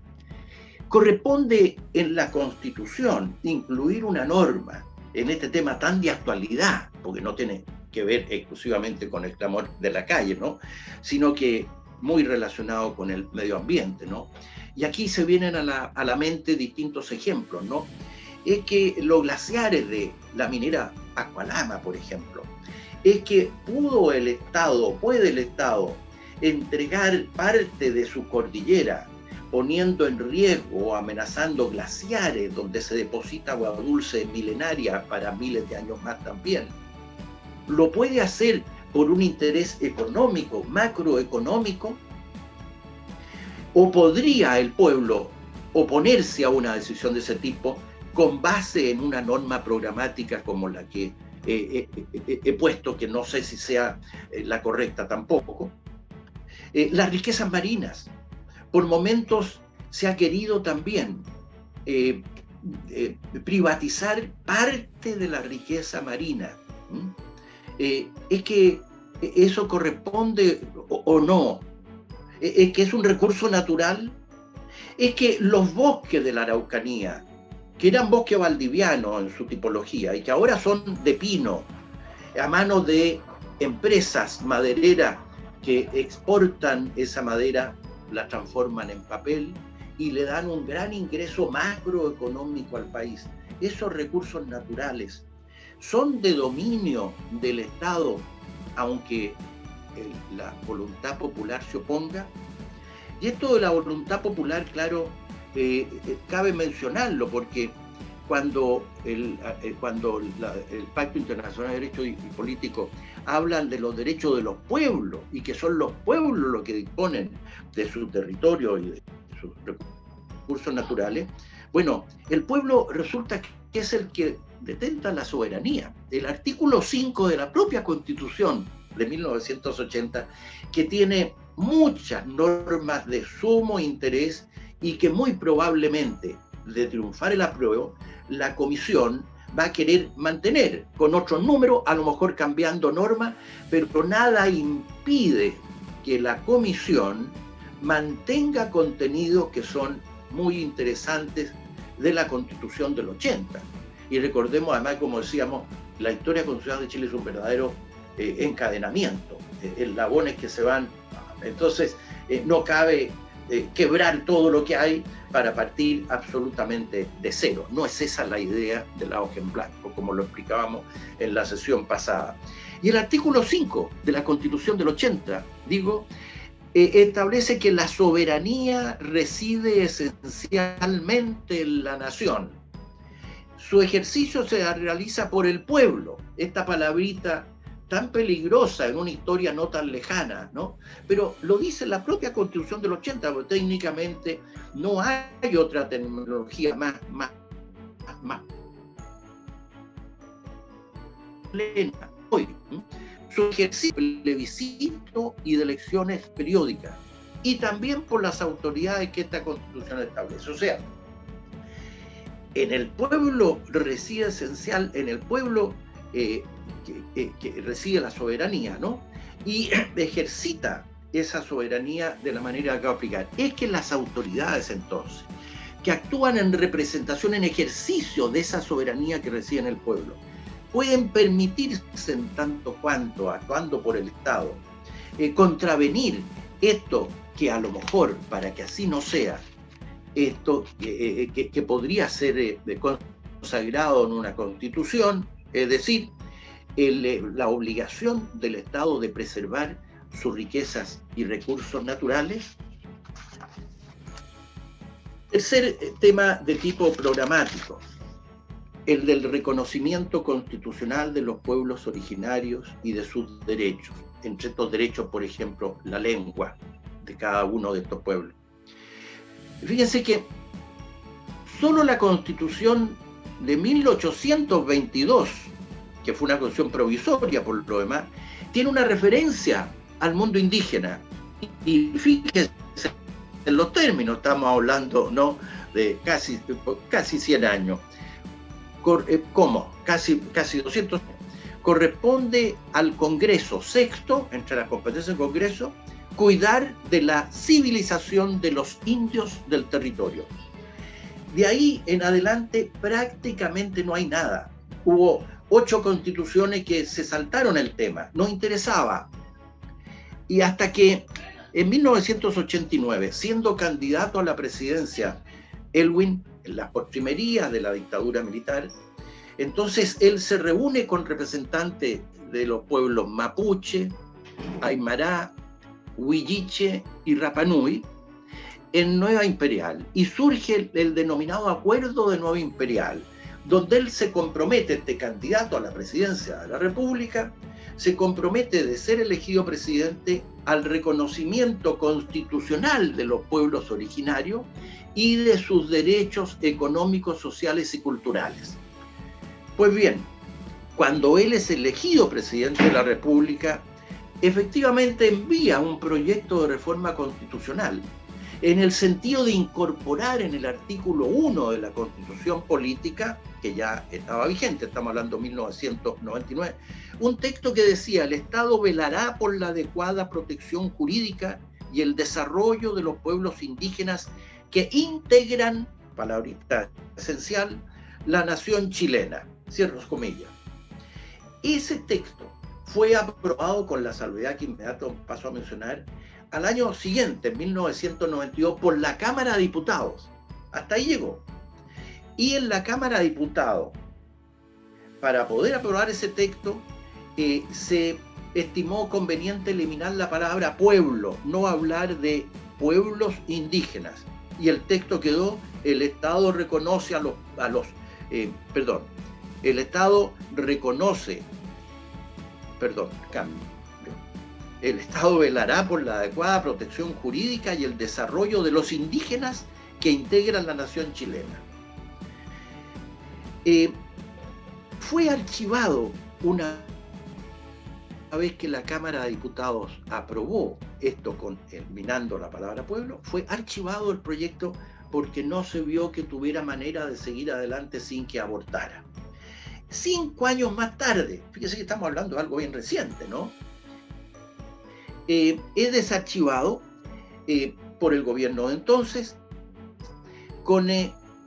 Corresponde en la Constitución incluir una norma en este tema tan de actualidad, porque no tiene que ver exclusivamente con el clamor de la calle, ¿no?, sino que muy relacionado con el medio ambiente, ¿no? Y aquí se vienen a la mente distintos ejemplos, ¿no? Es que los glaciares de la minera Aqualama, por ejemplo, es que puede el Estado entregar parte de su cordillera, poniendo en riesgo o amenazando glaciares donde se deposita agua dulce milenaria para miles de años más también. Lo puede hacer por un interés económico, macroeconómico, o podría el pueblo oponerse a una decisión de ese tipo con base en una norma programática como la que he puesto, que no sé si sea la correcta tampoco, Las riquezas marinas. Por momentos se ha querido también privatizar parte de la riqueza marina. Es que eso corresponde o no. Es que es un recurso natural. Es que los bosques de la Araucanía, que eran bosque valdiviano en su tipología y que ahora son de pino, a manos de empresas madereras que exportan esa madera, la transforman en papel y le dan un gran ingreso macroeconómico al país. Esos recursos naturales son de dominio del Estado, aunque la voluntad popular se oponga. Y esto de la voluntad popular, claro, cabe mencionarlo, porque cuando el Pacto Internacional de Derecho y Político hablan de los derechos de los pueblos, y que son los pueblos los que disponen de su territorio y de sus recursos naturales, bueno, el pueblo resulta que es el que detenta la soberanía. El artículo 5 de la propia Constitución de 1980, que tiene muchas normas de sumo interés y que muy probablemente, de triunfar el apruebo, la Comisión va a querer mantener con otro número, a lo mejor cambiando normas, pero nada impide que la Comisión mantenga contenidos que son muy interesantes de la Constitución del 80. Y recordemos además, como decíamos, la historia constitucional de Chile es un verdadero encadenamiento, eslabones que se van. Entonces, no cabe quebrar todo lo que hay para partir absolutamente de cero. No es esa la idea de la hoja en blanco, como lo explicábamos en la sesión pasada. Y el artículo 5 de la Constitución del 80, establece que la soberanía reside esencialmente en la nación. Su ejercicio se realiza por el pueblo. Esta palabrita tan peligrosa en una historia no tan lejana, ¿no? Pero lo dice la propia Constitución del 80, porque técnicamente no hay otra terminología más plena hoy. Su ejercicio plebiscito y de elecciones periódicas, y también por las autoridades que esta Constitución establece. O sea, en el pueblo reside esencial, en el pueblo que reside la soberanía, ¿no? Y ejercita esa soberanía de la manera que va a aplicar. Es que las autoridades, entonces, que actúan en representación, en ejercicio de esa soberanía que reside en el pueblo, pueden permitirse, en tanto cuanto actuando por el Estado, contravenir esto que a lo mejor, para que así no sea, esto que podría ser consagrado en una Constitución, es decir, la obligación del Estado de preservar sus riquezas y recursos naturales. Tercer tema de tipo programático, el del reconocimiento constitucional de los pueblos originarios y de sus derechos. Entre estos derechos, por ejemplo, la lengua de cada uno de estos pueblos. Fíjense que solo la Constitución de 1822, que fue una constitución provisoria por lo demás, tiene una referencia al mundo indígena. Y fíjense en los términos, estamos hablando, ¿no?, de casi 100 años. ¿Cómo? Casi 200 años. Corresponde al Congreso sexto, entre las competencias del Congreso, cuidar de la civilización de los indios del territorio. De ahí en adelante prácticamente no hay nada. Hubo 8 constituciones que se saltaron el tema, no interesaba. Y hasta que en 1989, siendo candidato a la presidencia, Elwin, en las postrimerías de la dictadura militar, entonces él se reúne con representantes de los pueblos mapuche, aymara, huilliche y Rapanui en Nueva Imperial, y surge el denominado Acuerdo de Nueva Imperial, donde él se compromete, este candidato a la presidencia de la República, se compromete de ser elegido presidente al reconocimiento constitucional de los pueblos originarios y de sus derechos económicos, sociales y culturales. Pues bien, cuando él es elegido presidente de la República, efectivamente envía un proyecto de reforma constitucional en el sentido de incorporar en el artículo 1 de la Constitución Política, que ya estaba vigente, estamos hablando de 1999, un texto que decía: el Estado velará por la adecuada protección jurídica y el desarrollo de los pueblos indígenas que integran, palabrita esencial, la nación chilena. Cierro comillas. Ese texto fue aprobado, con la salvedad que inmediato paso a mencionar, al año siguiente, en 1992, por la Cámara de Diputados. Hasta ahí llegó. Y en la Cámara de Diputados, para poder aprobar ese texto, se estimó conveniente eliminar la palabra pueblo, no hablar de pueblos indígenas. Y el texto quedó: el Estado reconoce el Estado reconoce, el Estado velará por la adecuada protección jurídica y el desarrollo de los indígenas que integran la nación chilena. Fue archivado una vez que la Cámara de Diputados aprobó esto, eliminando la palabra pueblo, fue archivado el proyecto porque no se vio que tuviera manera de seguir adelante sin que abortara. 5 años más tarde, fíjese que estamos hablando de algo bien reciente, ¿no? Es desarchivado por el gobierno de entonces con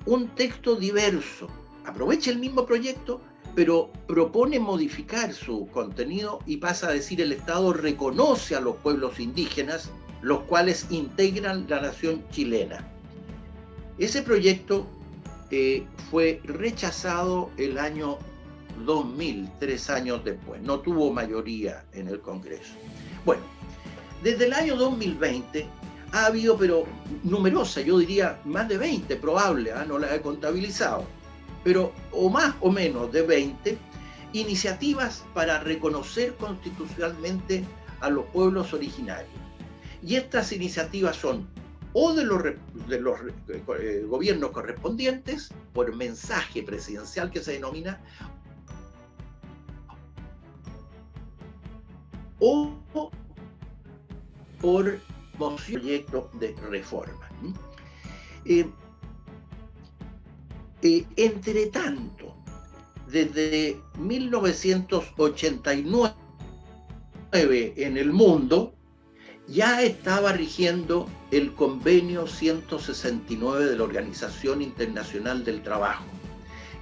un texto diverso. Aprovecha el mismo proyecto, pero propone modificar su contenido y pasa a decir: el Estado reconoce a los pueblos indígenas, los cuales integran la nación chilena. Ese proyecto fue rechazado el año 2000, 3 años después. No tuvo mayoría en el Congreso. Bueno, desde el año 2020 ha habido, pero numerosa, yo diría más de 20 probable, no las he contabilizado, pero o más o menos de 20 iniciativas para reconocer constitucionalmente a los pueblos originarios. Y estas iniciativas son o de los gobiernos correspondientes, por mensaje presidencial que se denomina, o por moción, proyecto de reforma. Entre tanto, desde 1989 en el mundo ya estaba rigiendo el convenio 169 de la Organización Internacional del Trabajo,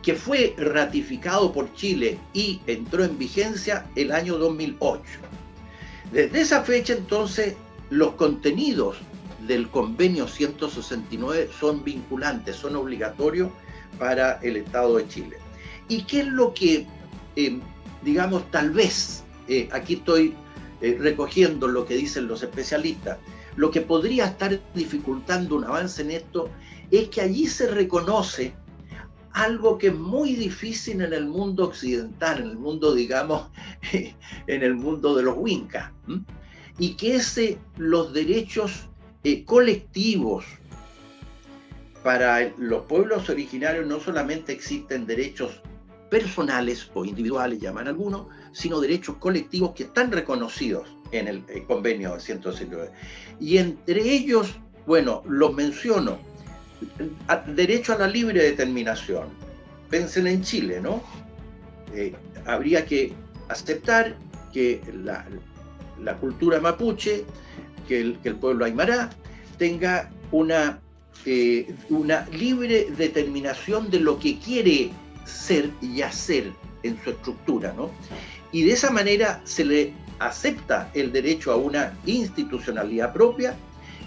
que fue ratificado por Chile y entró en vigencia el año 2008. Desde esa fecha, entonces, los contenidos del convenio 169 son vinculantes, son obligatorios para el Estado de Chile. ¿Y qué es lo que, digamos, tal vez, aquí estoy recogiendo lo que dicen los especialistas, lo que podría estar dificultando un avance en esto es que allí se reconoce algo que es muy difícil en el mundo occidental, en el mundo, digamos, en el mundo de los Wincas, y que es los derechos colectivos. Para los pueblos originarios no solamente existen derechos personales o individuales, llaman algunos, sino derechos colectivos que están reconocidos en el convenio 169. Y entre ellos, bueno, los menciono: derecho a la libre determinación. Piensen en Chile, ¿no? Habría que aceptar que la cultura mapuche, que el pueblo aymara, tenga una libre determinación de lo que quiere ser y hacer en su estructura, ¿no? Y de esa manera se le acepta el derecho a una institucionalidad propia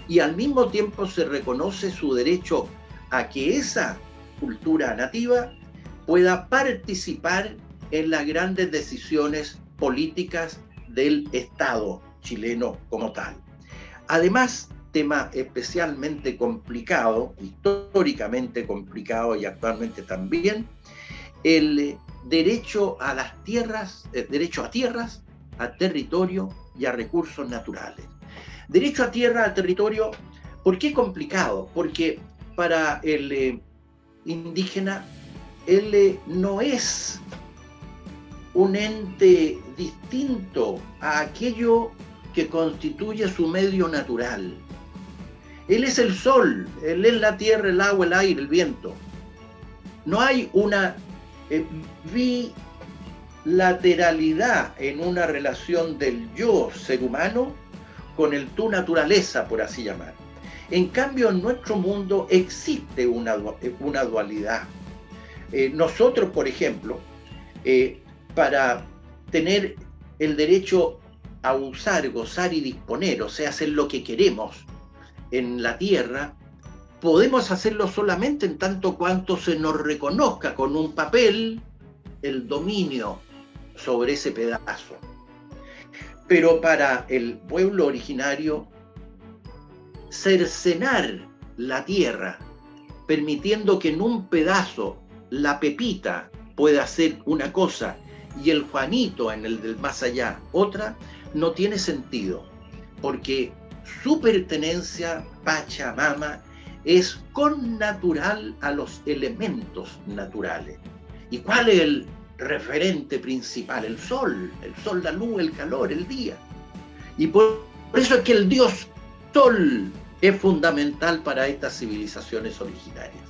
y al mismo tiempo se reconoce su derecho a que esa cultura nativa pueda participar en las grandes decisiones políticas del Estado chileno como tal. Además, tema especialmente complicado, históricamente complicado y actualmente también, el derecho a las tierras, derecho a tierras, a territorio y a recursos naturales. Derecho a tierra, a territorio, ¿por qué complicado? Porque para el indígena, él no es un ente distinto a aquello que constituye su medio natural. Él es el sol, él es la tierra, el agua, el aire, el viento. No hay una bilateralidad en una relación del yo, ser humano, con el tú, naturaleza, por así llamar. En cambio, en nuestro mundo existe una dualidad. Nosotros, por ejemplo, para tener el derecho a usar, gozar y disponer, o sea, hacer lo que queremos en la tierra, podemos hacerlo solamente en tanto cuanto se nos reconozca con un papel el dominio sobre ese pedazo. Pero para el pueblo originario, cercenar la tierra, permitiendo que en un pedazo la Pepita pueda hacer una cosa y el Juanito en el del más allá otra, no tiene sentido, porque su pertenencia, Pachamama, es connatural a los elementos naturales. ¿Y cuál es el referente principal? El sol, la luz, el calor, el día. Y por eso es que el dios sol es fundamental para estas civilizaciones originarias.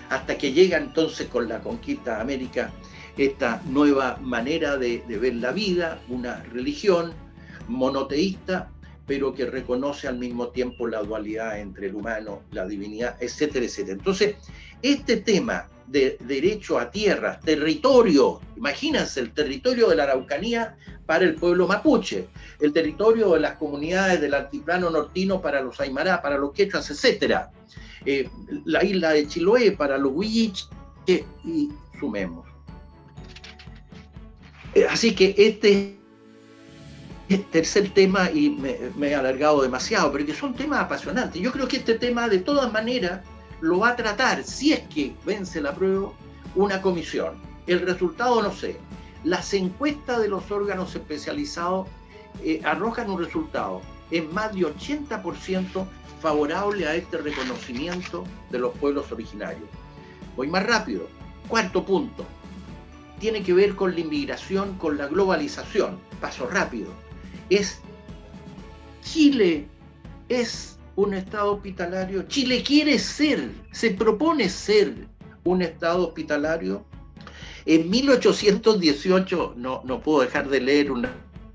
Hasta que llega entonces con la conquista de América esta nueva manera de ver la vida, una religión monoteísta, pero que reconoce al mismo tiempo la dualidad entre el humano, la divinidad, etcétera, etcétera. Entonces, este tema de derecho a tierras, territorio, imagínense el territorio de la Araucanía para el pueblo mapuche, el territorio de las comunidades del altiplano nortino para los aymara, para los quechuas, etcétera, la isla de Chiloé para los huilliches, y sumemos. Así que este tercer tema, y me he alargado demasiado, pero que son temas apasionantes. Yo creo que este tema de todas maneras lo va a tratar, si es que vence la prueba, una comisión. El resultado no sé. Las encuestas de los órganos especializados arrojan un resultado en más de 80% favorable a este reconocimiento de los pueblos originarios. Voy más rápido. Cuarto punto. Tiene que ver con la inmigración, con la globalización. Paso rápido. Chile es un estado hospitalario. Chile quiere ser, se propone ser un estado hospitalario. En 1818, no puedo dejar de leer un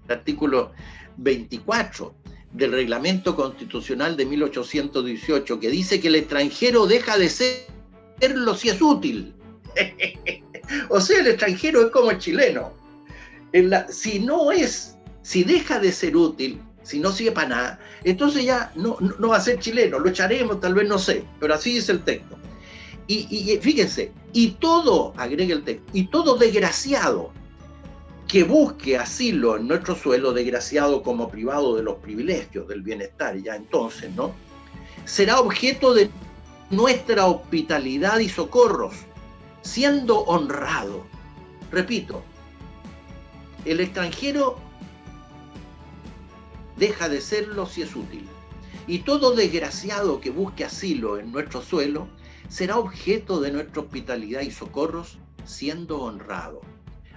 artículo 24 del Reglamento Constitucional de 1818, que dice que el extranjero deja de serlo si es útil. O sea, el extranjero es como el chileno. Si deja de ser útil, si no sirve para nada, entonces ya no va a ser chileno, lo echaremos, tal vez, no sé, pero así dice el texto. Y fíjense, y todo, agrega el texto, y todo desgraciado que busque asilo en nuestro suelo, desgraciado como privado de los privilegios, del bienestar, ya entonces, ¿no? Será objeto de nuestra hospitalidad y socorros, siendo honrado. Repito, el extranjero deja de serlo si es útil. Y todo desgraciado que busque asilo en nuestro suelo será objeto de nuestra hospitalidad y socorros, siendo honrado.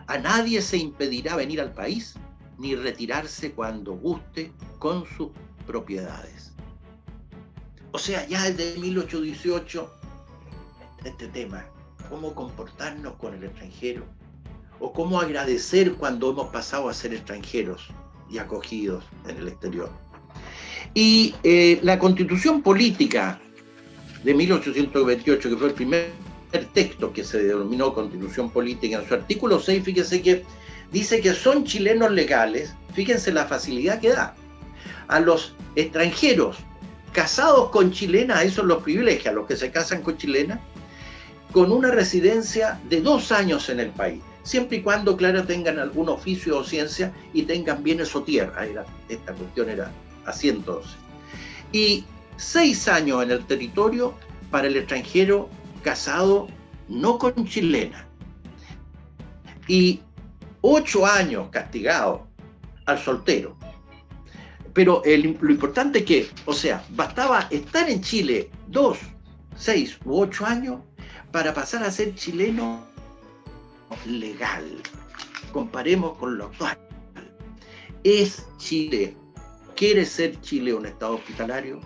A nadie se impedirá venir al país, ni retirarse cuando guste con sus propiedades. O sea, ya desde 1818, este tema, cómo comportarnos con el extranjero, o cómo agradecer cuando hemos pasado a ser extranjeros y acogidos en el exterior. Y la Constitución Política de 1828, que fue el primer texto que se denominó Constitución Política, en su artículo 6, fíjense que dice que son chilenos legales, fíjense la facilidad que da, a los extranjeros casados con chilena, esos los privilegia, a los que se casan con chilena, con una residencia de 2 años en el país, siempre y cuando, claro, tengan algún oficio o ciencia y tengan bienes o tierra. Esta cuestión era así entonces. Y 6 años en el territorio para el extranjero casado no con chilena. Y 8 años castigado al soltero. Pero lo importante es que, o sea, bastaba estar en Chile 2, 6 u 8 años para pasar a ser chileno legal. comparemos con lo actual. ¿Es Chile, quiere ser Chile un Estado hospitalario?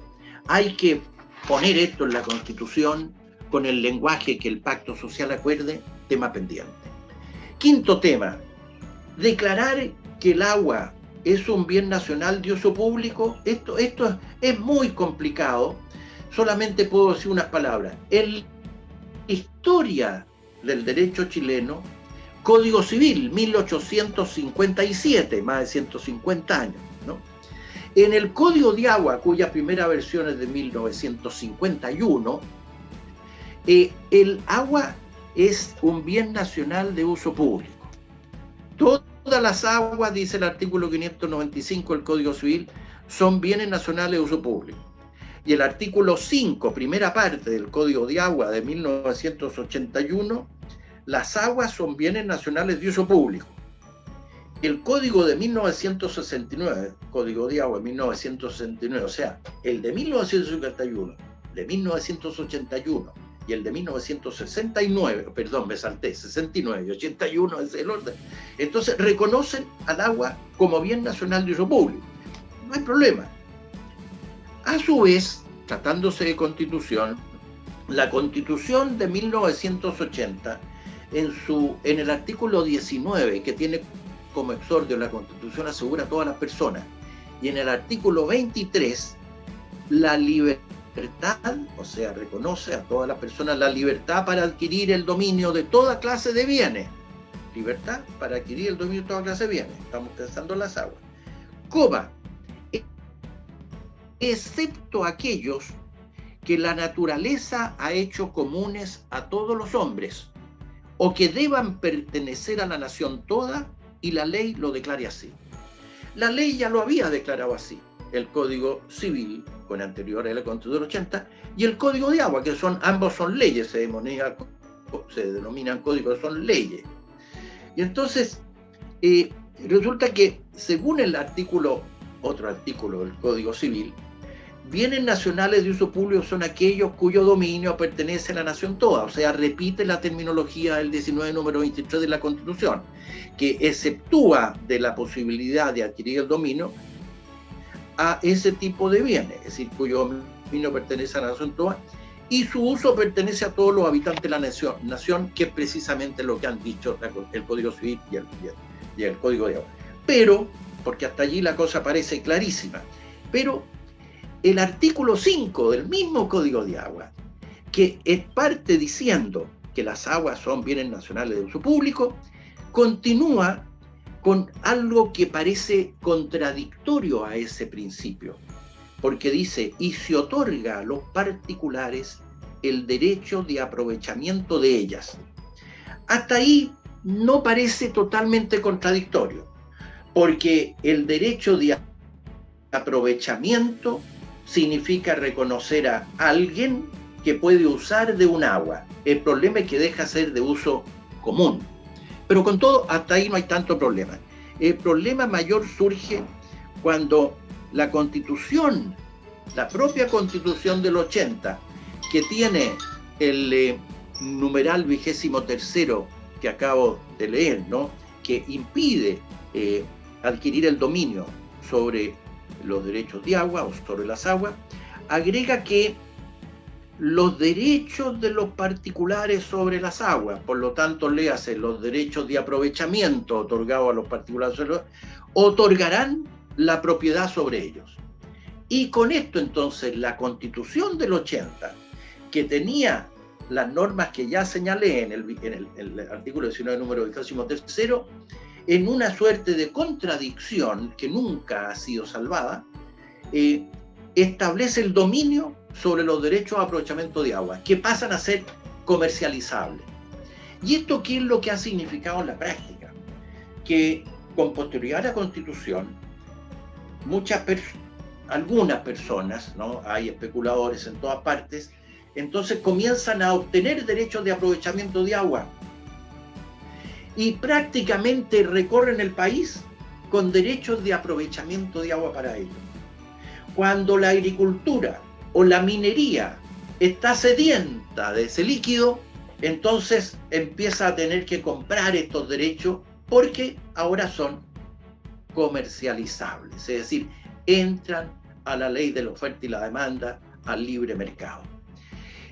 Hay que poner esto en la Constitución con el lenguaje que el Pacto Social acuerde, tema pendiente. Quinto tema, declarar que el agua es un bien nacional de uso público. Esto es muy complicado. Solamente puedo decir unas palabras. En la historia del derecho chileno, Código Civil, 1857, más de 150 años, ¿no? En el Código de Agua, cuya primera versión es de 1951, el agua es un bien nacional de uso público. Todas las aguas, dice el artículo 595 del Código Civil, son bienes nacionales de uso público. Y el artículo 5, primera parte del Código de Agua de 1981, las aguas son bienes nacionales de uso público. El Código de 1969, Código de Agua de 1969, o sea, el de 1951, de 1981 y el de 1969, perdón, me salté, 69 y 81 es el orden. Entonces reconocen al agua como bien nacional de uso público. No hay problema. A su vez, tratándose de Constitución, la Constitución de 1980, en el artículo 19, que tiene como exordio la Constitución asegura a todas las personas, y en el artículo 23, la libertad, o sea, reconoce a todas las personas la libertad para adquirir el dominio de toda clase de bienes. Libertad para adquirir el dominio de toda clase de bienes. Estamos pensando en las aguas. Coma, excepto aquellos que la naturaleza ha hecho comunes a todos los hombres, o que deban pertenecer a la nación toda, y la ley lo declare así. La ley ya lo había declarado así. El Código Civil, con anterior a la Constitución del 80, y el Código de Agua, que ambos son leyes, se denominan códigos, son leyes. Y entonces, resulta que, según el otro artículo del Código Civil, bienes nacionales de uso público son aquellos cuyo dominio pertenece a la nación toda. O sea, repite la terminología del 19, número 23 de la Constitución, que exceptúa de la posibilidad de adquirir el dominio a ese tipo de bienes, es decir, cuyo dominio pertenece a la nación toda, y su uso pertenece a todos los habitantes de la nación, que es precisamente lo que han dicho el Código Civil y el Código de Agua. Pero, porque hasta allí la cosa parece clarísima, pero el artículo 5 del mismo Código de Agua, que parte diciendo que las aguas son bienes nacionales de uso público, continúa con algo que parece contradictorio a ese principio, porque dice, y se otorga a los particulares el derecho de aprovechamiento de ellas. Hasta ahí no parece totalmente contradictorio, porque el derecho de aprovechamiento significa reconocer a alguien que puede usar de un agua. El problema es que deja ser de uso común. Pero con todo, hasta ahí no hay tanto problema. El problema mayor surge cuando la Constitución, la propia Constitución del 80, que tiene el numeral 23º que acabo de leer, ¿no?, que impide adquirir el dominio sobre los derechos de agua o sobre las aguas, agrega que los derechos de los particulares sobre las aguas, por lo tanto, léase, los derechos de aprovechamiento otorgados a los particulares, otorgarán la propiedad sobre ellos. Y con esto, entonces, la Constitución del 80, que tenía las normas que ya señalé en el artículo 19, número 23º, en una suerte de contradicción que nunca ha sido salvada, establece el dominio sobre los derechos de aprovechamiento de agua, que pasan a ser comercializables. ¿Y esto qué es lo que ha significado en la práctica? Que con posterioridad a la Constitución, algunas personas, ¿no?, hay especuladores en todas partes, entonces comienzan a obtener derechos de aprovechamiento de agua y prácticamente recorren el país con derechos de aprovechamiento de agua para ellos. Cuando la agricultura o la minería está sedienta de ese líquido, entonces empieza a tener que comprar estos derechos porque ahora son comercializables, es decir, entran a la ley de la oferta y la demanda, al libre mercado.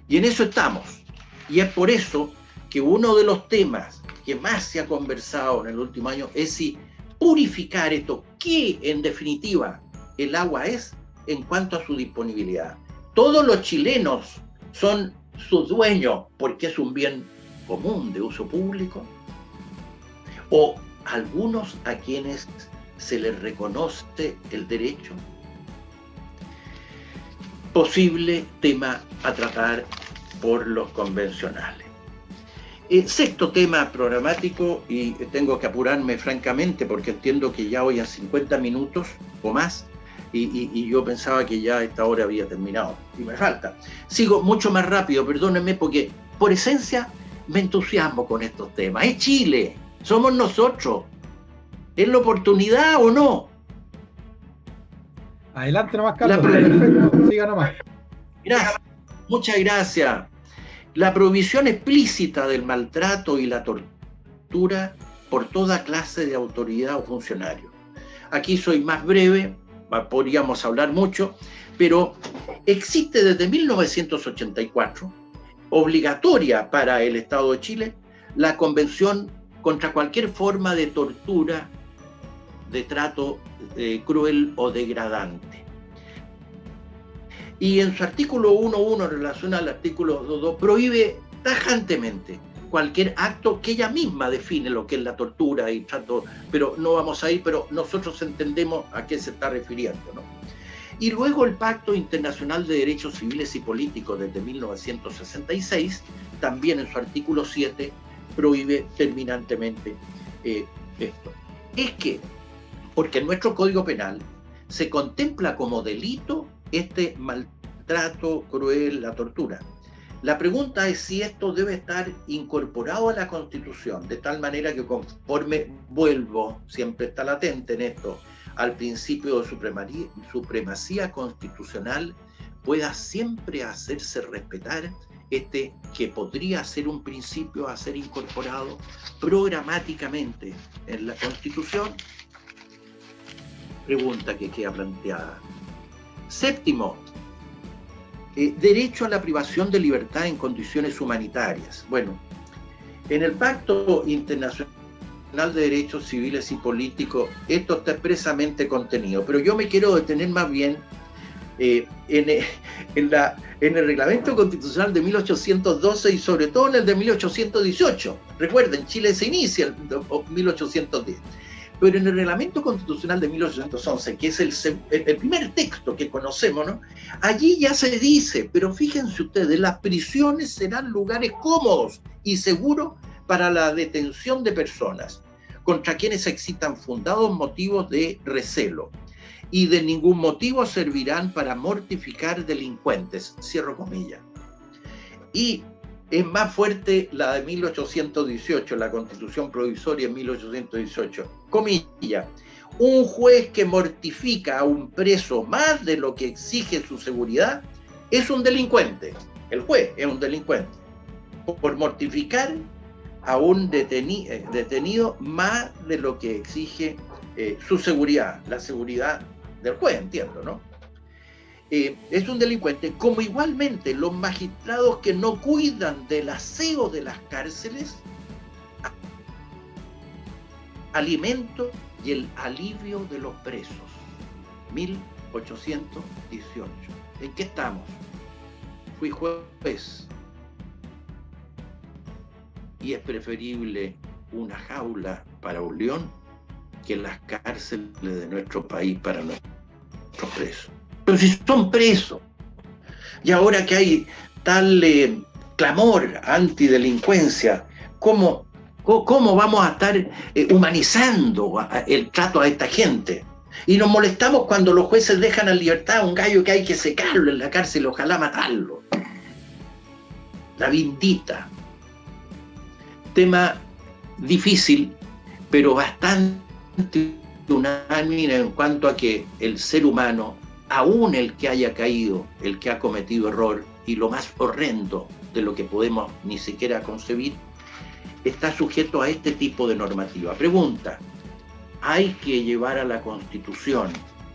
Y en eso estamos. Y es por eso que uno de los temas que más se ha conversado en el último año es si purificar esto, que en definitiva el agua es en cuanto a su disponibilidad. Todos los chilenos son sus dueños porque es un bien común de uso público, o algunos a quienes se les reconoce el derecho. Posible tema a tratar por los convencionales. Sexto tema programático, y tengo que apurarme francamente porque entiendo que ya voy a 50 minutos o más, y yo pensaba que ya a esta hora había terminado, y me falta. Sigo mucho más rápido, perdónenme, porque por esencia me entusiasmo con estos temas. Es Chile, somos nosotros. ¿Es la oportunidad o no? Adelante nomás, Carlos, perfecto, siga nomás. Gracias, muchas gracias. La prohibición explícita del maltrato y la tortura por toda clase de autoridad o funcionario. Aquí soy más breve, podríamos hablar mucho, pero existe desde 1984, obligatoria para el Estado de Chile, la Convención contra cualquier forma de tortura, de trato cruel o degradante. Y en su artículo 1.1, en relación al artículo 2.2, prohíbe tajantemente cualquier acto que ella misma define lo que es la tortura y trato, pero no vamos a ir, pero nosotros entendemos a qué se está refiriendo, ¿no? Y luego el Pacto Internacional de Derechos Civiles y Políticos desde 1966, también en su artículo 7, prohíbe terminantemente esto. Es que, porque en nuestro Código Penal se contempla como delito este maltrato cruel, la tortura. La pregunta es si esto debe estar incorporado a la Constitución, de tal manera que conforme vuelvo, siempre está latente en esto, al principio de supremacía constitucional, pueda siempre hacerse respetar que podría ser un principio a ser incorporado programáticamente en la Constitución. Pregunta que queda planteada. Séptimo, derecho a la privación de libertad en condiciones humanitarias. Bueno, en el Pacto Internacional de Derechos Civiles y Políticos esto está expresamente contenido, pero yo me quiero detener más bien en el Reglamento Constitucional de 1812 y sobre todo en el de 1818. Recuerden, Chile se inicia en 1810. Pero en el Reglamento Constitucional de 1811, que es el primer texto que conocemos, ¿no? Allí ya se dice, pero fíjense ustedes, las prisiones serán lugares cómodos y seguros para la detención de personas contra quienes existan fundados motivos de recelo y de ningún motivo servirán para mortificar delincuentes, cierro comillas. Y es más fuerte la de 1818, la Constitución Provisoria en 1818. Comilla, un juez que mortifica a un preso más de lo que exige su seguridad es un delincuente. El juez es un delincuente por mortificar a un detenido más de lo que exige su seguridad, la seguridad del juez, entiendo, ¿no? Es un delincuente, como igualmente los magistrados que no cuidan del aseo de las cárceles, alimento y el alivio de los presos. 1818. ¿En qué estamos? Fui juez y es preferible una jaula para un león que las cárceles de nuestro país para nuestros presos. Pero si son presos, y ahora que hay tal clamor antidelincuencia, ¿cómo vamos a estar humanizando el trato a esta gente? Y nos molestamos cuando los jueces dejan en libertad a un gallo que hay que secarlo en la cárcel, ojalá matarlo. La vindita. Tema difícil, pero bastante unánime en cuanto a que el ser humano, aún el que haya caído, el que ha cometido error, y lo más horrendo de lo que podemos ni siquiera concebir, está sujeto a este tipo de normativa. Pregunta, ¿hay que llevar a la Constitución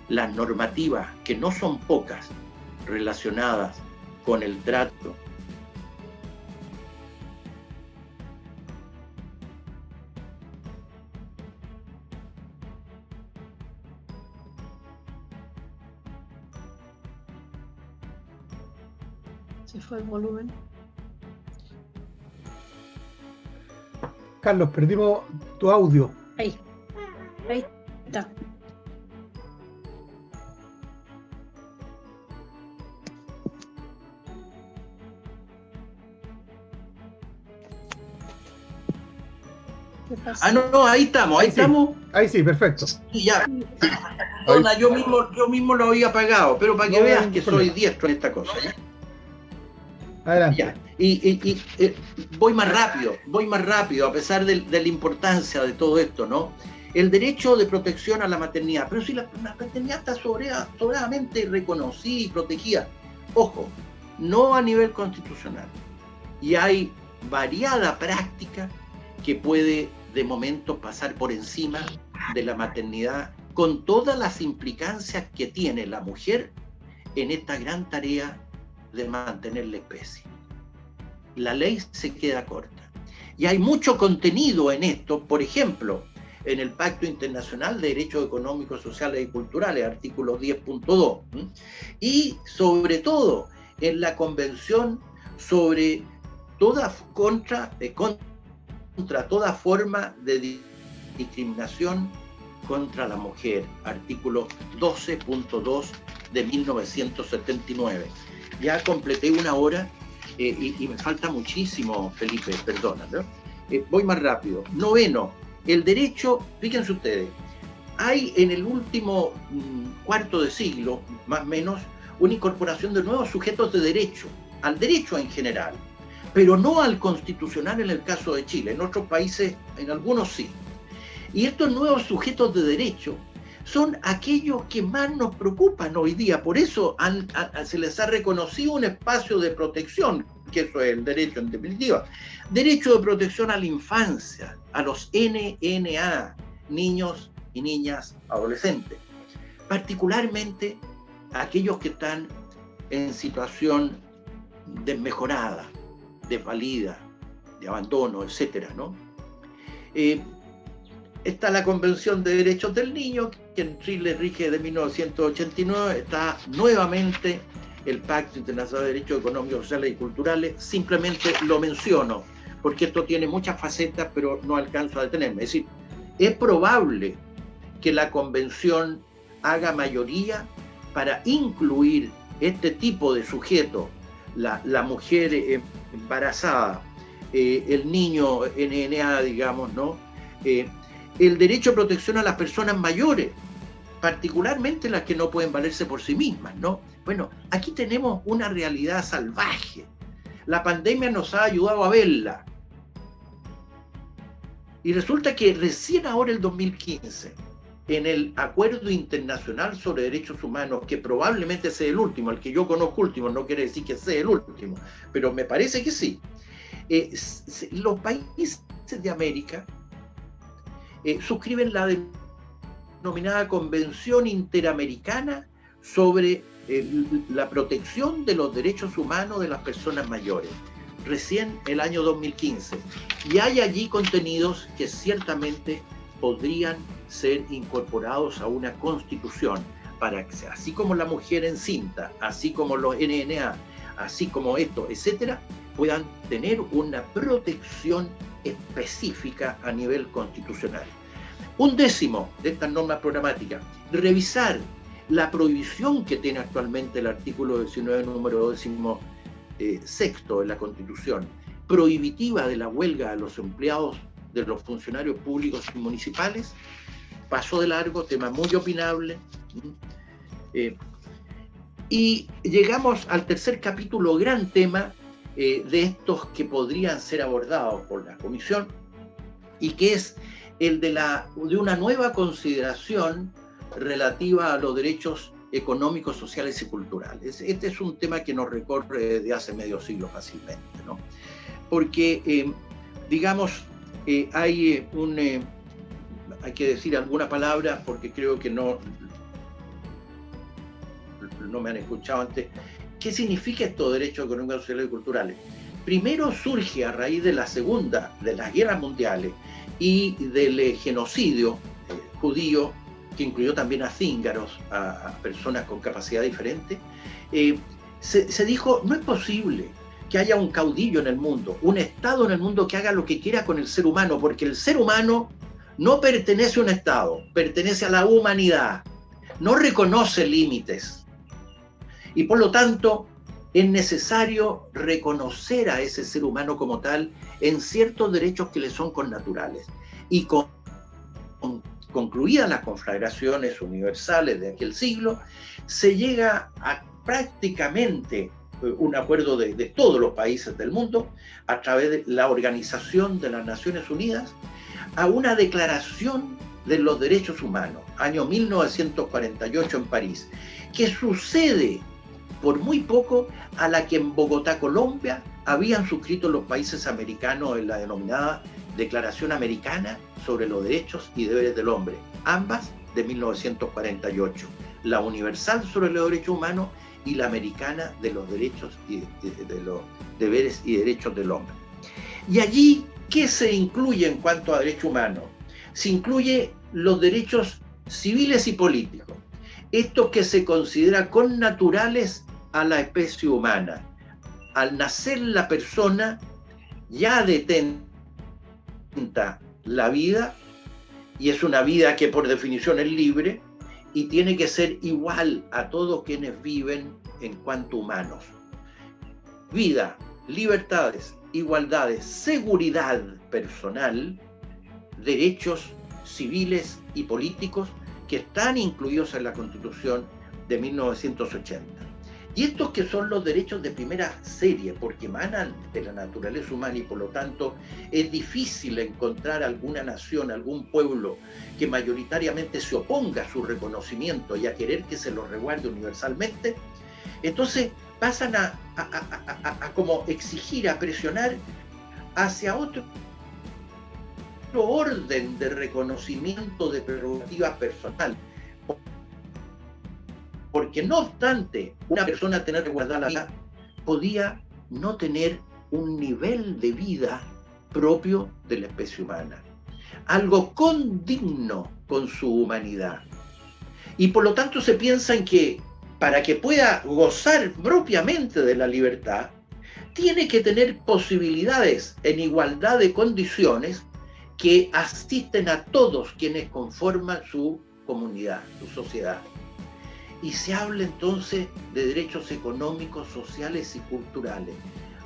las normativas, que no son pocas, relacionadas con el trato? Se fue el volumen. Carlos, perdimos tu audio. Ahí está. ¿Qué pasa? Ah, no, ahí estamos, ahí Ahí sí. estamos. Ahí sí, perfecto. Y ya. Perdona, yo mismo lo había apagado, pero para que No, veas ningún que soy problema. diestro en esta cosa. Adelante. Ya. Y voy más rápido, a pesar de la importancia de todo esto, ¿no? El derecho de protección a la maternidad, pero si la maternidad está sobradamente reconocida y protegida, ojo, no a nivel constitucional. Y hay variada práctica que puede de momento pasar por encima de la maternidad, con todas las implicancias que tiene la mujer en esta gran tarea de mantener la especie. La ley se queda corta. Y hay mucho contenido en esto, por ejemplo, en el Pacto Internacional de Derechos Económicos, Sociales y Culturales, artículo 10.2, y sobre todo en la Convención sobre contra toda forma de discriminación contra la mujer, artículo 12.2 de 1979. Ya completé una hora y me falta muchísimo, Felipe, perdona, ¿no? Voy más rápido. Noveno, el derecho, fíjense ustedes, hay en el último cuarto de siglo, más o menos, una incorporación de nuevos sujetos de derecho, al derecho en general, pero no al constitucional en el caso de Chile. En otros países, en algunos sí. Y estos nuevos sujetos de derecho son aquellos que más nos preocupan hoy día. Por eso se les ha reconocido un espacio de protección, que eso es el derecho en definitiva. Derecho de protección a la infancia, a los NNA, niños y niñas adolescentes. Particularmente aquellos que están en situación desmejorada, desvalida, de abandono, etcétera, ¿no? Está la Convención de Derechos del Niño, que en Chile rige de 1989, está nuevamente el Pacto Internacional de Derechos Económicos, Sociales y Culturales. Simplemente lo menciono, porque esto tiene muchas facetas, pero no alcanzo a detenerme. Es decir, es probable que la Convención haga mayoría para incluir este tipo de sujetos, la mujer embarazada, el niño NNA, digamos, ¿no? El derecho a protección a las personas mayores, particularmente las que no pueden valerse por sí mismas, ¿no? Bueno, aquí tenemos una realidad salvaje. La pandemia nos ha ayudado a verla. Y resulta que recién ahora, el 2015, en el Acuerdo Internacional sobre Derechos Humanos, que probablemente sea el último, el que yo conozco último, no quiere decir que sea el último, pero me parece que sí. Los países de América suscriben la denominada Convención Interamericana sobre la protección de los derechos humanos de las personas mayores, recién el año 2015. Y hay allí contenidos que ciertamente podrían ser incorporados a una constitución para que, así como la mujer encinta, así como los NNA, así como esto, etcétera, puedan tener una protección específica a nivel constitucional. Un décimo de estas normas programáticas, revisar la prohibición que tiene actualmente el artículo 19, número 16 de la Constitución, prohibitiva de la huelga a los empleados de los funcionarios públicos y municipales. Pasó de largo, tema muy opinable. Y llegamos al tercer capítulo, gran tema, de estos que podrían ser abordados por la Comisión, y que es el de una nueva consideración relativa a los derechos económicos, sociales y culturales. Este es un tema que nos recorre desde hace medio siglo fácilmente, ¿no? Porque, digamos, hay que decir alguna palabra porque creo que no me han escuchado antes. ¿Qué significa estos derechos económicos, sociales y culturales? Primero surge a raíz de la segunda, de las guerras mundiales y del genocidio judío, que incluyó también a cíngaros, a personas con capacidad diferente. Se dijo, no es posible que haya un caudillo en el mundo, un Estado en el mundo que haga lo que quiera con el ser humano, porque el ser humano no pertenece a un Estado, pertenece a la humanidad, no reconoce límites. Y por lo tanto, es necesario reconocer a ese ser humano como tal en ciertos derechos que le son connaturales. Y concluidas las conflagraciones universales de aquel siglo, se llega a prácticamente un acuerdo de todos los países del mundo, a través de la Organización de las Naciones Unidas, a una declaración de los derechos humanos, año 1948 en París, que sucede por muy poco a la que en Bogotá, Colombia, habían suscrito los países americanos en la denominada Declaración Americana sobre los Derechos y Deberes del Hombre, ambas de 1948, la universal sobre los derechos humanos y la americana de los derechos y de los deberes y derechos del hombre. Y allí, ¿qué se incluye en cuanto a derechos humanos? Se incluye los derechos civiles y políticos, estos que se consideran connaturales a la especie humana. Al nacer la persona ya detenta la vida, y es una vida que por definición es libre, y tiene que ser igual a todos quienes viven en cuanto humanos. Vida, libertades, igualdades, seguridad personal, derechos civiles y políticos que están incluidos en la Constitución de 1980. Y estos que son los derechos de primera serie, porque emanan de la naturaleza humana y por lo tanto es difícil encontrar alguna nación, algún pueblo que mayoritariamente se oponga a su reconocimiento y a querer que se los resguarde universalmente, entonces pasan a como exigir, a presionar hacia otro orden de reconocimiento de prerrogativas personales. Porque no obstante una persona tener que guardar la vida, podía no tener un nivel de vida propio de la especie humana, algo condigno con su humanidad. Y por lo tanto se piensa en que para que pueda gozar propiamente de la libertad, tiene que tener posibilidades en igualdad de condiciones que asisten a todos quienes conforman su comunidad, su sociedad. Y se habla entonces de derechos económicos, sociales y culturales.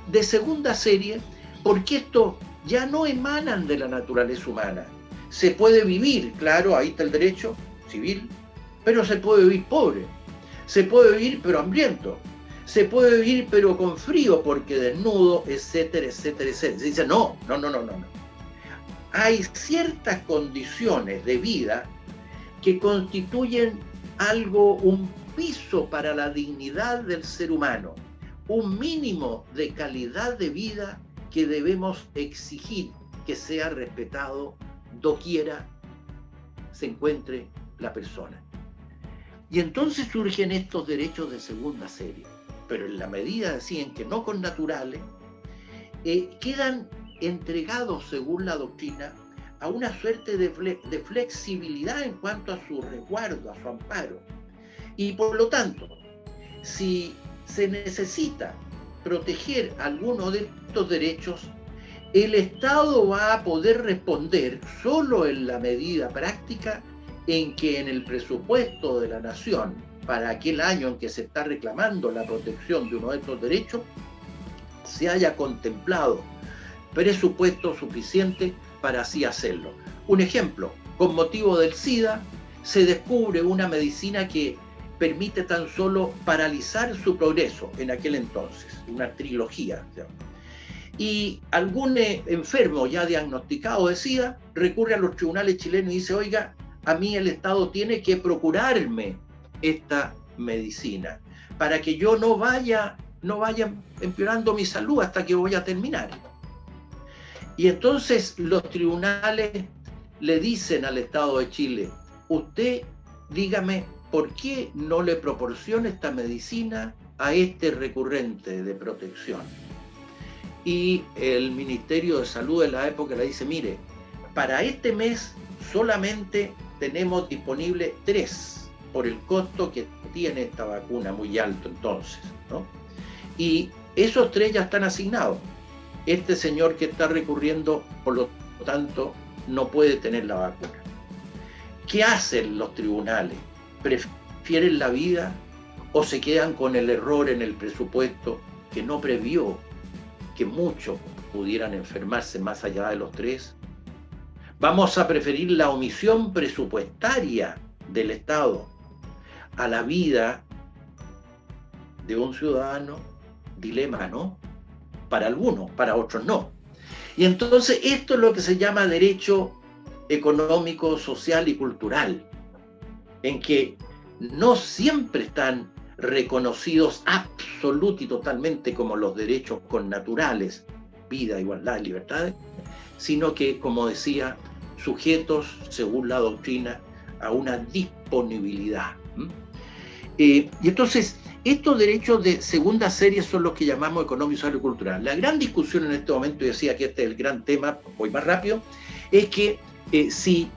De segunda serie, porque estos ya no emanan de la naturaleza humana. Se puede vivir, claro, ahí está el derecho civil, pero se puede vivir pobre. Se puede vivir pero hambriento. Se puede vivir pero con frío porque desnudo, etcétera, etcétera, etcétera. Se dice, no. Hay ciertas condiciones de vida que constituyen algo, un piso para la dignidad del ser humano, un mínimo de calidad de vida que debemos exigir que sea respetado doquiera se encuentre la persona. Y entonces surgen estos derechos de segunda serie, pero en la medida decían que no connaturales, quedan entregados, según la doctrina, a una suerte de flexibilidad en cuanto a su resguardo, a su amparo. Y por lo tanto, si se necesita proteger alguno de estos derechos, el Estado va a poder responder solo en la medida práctica en que en el presupuesto de la nación, para aquel año en que se está reclamando la protección de uno de estos derechos, se haya contemplado presupuesto suficiente para así hacerlo. Un ejemplo, con motivo del SIDA, se descubre una medicina que permite tan solo paralizar su progreso en aquel entonces, una trilogía. Y algún enfermo ya diagnosticado de SIDA recurre a los tribunales chilenos y dice, oiga, a mí el Estado tiene que procurarme esta medicina para que yo no vaya empeorando mi salud hasta que voy a terminar. Y entonces los tribunales le dicen al Estado de Chile, usted dígame por qué no le proporciona esta medicina a este recurrente de protección. Y el Ministerio de Salud de la época le dice, mire, para este mes solamente tenemos disponible 3 por el costo que tiene esta vacuna muy alto entonces, ¿no? Y esos 3 ya están asignados. Este señor que está recurriendo, por lo tanto, no puede tener la vacuna. ¿Qué hacen los tribunales? ¿Prefieren la vida o se quedan con el error en el presupuesto que no previó que muchos pudieran enfermarse más allá de los 3? Vamos a preferir la omisión presupuestaria del Estado a la vida de un ciudadano. Dilema, ¿no? Para algunos, para otros no. Y entonces esto es lo que se llama derecho económico, social y cultural, en que no siempre están reconocidos absoluta y totalmente como los derechos connaturales, vida, igualdad, libertades, sino que, como decía, sujetos, según la doctrina, a una disponibilidad. Y entonces, estos derechos de segunda serie son los que llamamos económico, social y cultural. La gran discusión en este momento, y decía que este es el gran tema, voy más rápido, es que si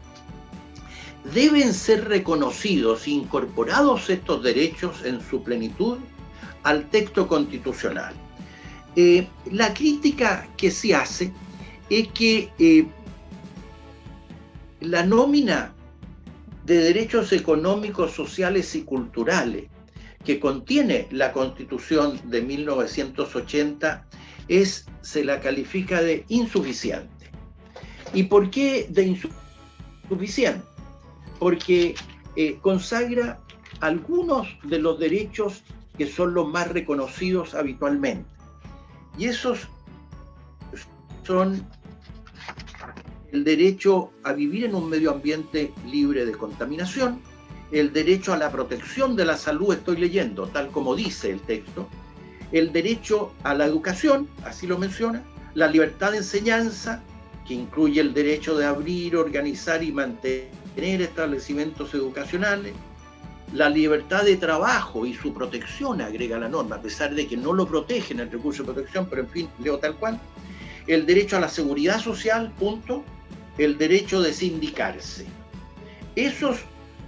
deben ser reconocidos, incorporados estos derechos en su plenitud al texto constitucional. La crítica que se hace es que la nómina de derechos económicos, sociales y culturales que contiene la Constitución de 1980 se la califica de insuficiente. ¿Y por qué de insuficiente? Porque consagra algunos de los derechos que son los más reconocidos habitualmente. Y esos son el derecho a vivir en un medio ambiente libre de contaminación, el derecho a la protección de la salud, estoy leyendo, tal como dice el texto, el derecho a la educación, así lo menciona, la libertad de enseñanza, que incluye el derecho de abrir, organizar y mantener establecimientos educacionales, la libertad de trabajo y su protección, agrega la norma, a pesar de que no lo protegen el recurso de protección, pero en fin, leo tal cual, el derecho a la seguridad social, punto, el derecho de sindicarse. Esos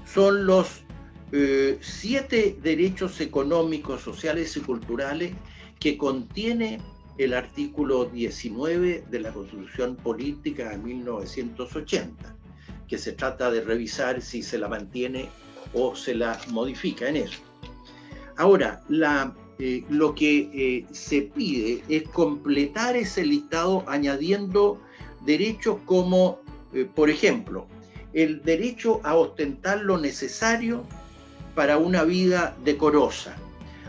son los 7 derechos económicos, sociales y culturales que contiene el artículo 19 de la Constitución Política de 1980, que se trata de revisar si se la mantiene o se la modifica en eso. Ahora, lo que se pide es completar ese listado añadiendo derechos como, por ejemplo, el derecho a ostentar lo necesario para una vida decorosa.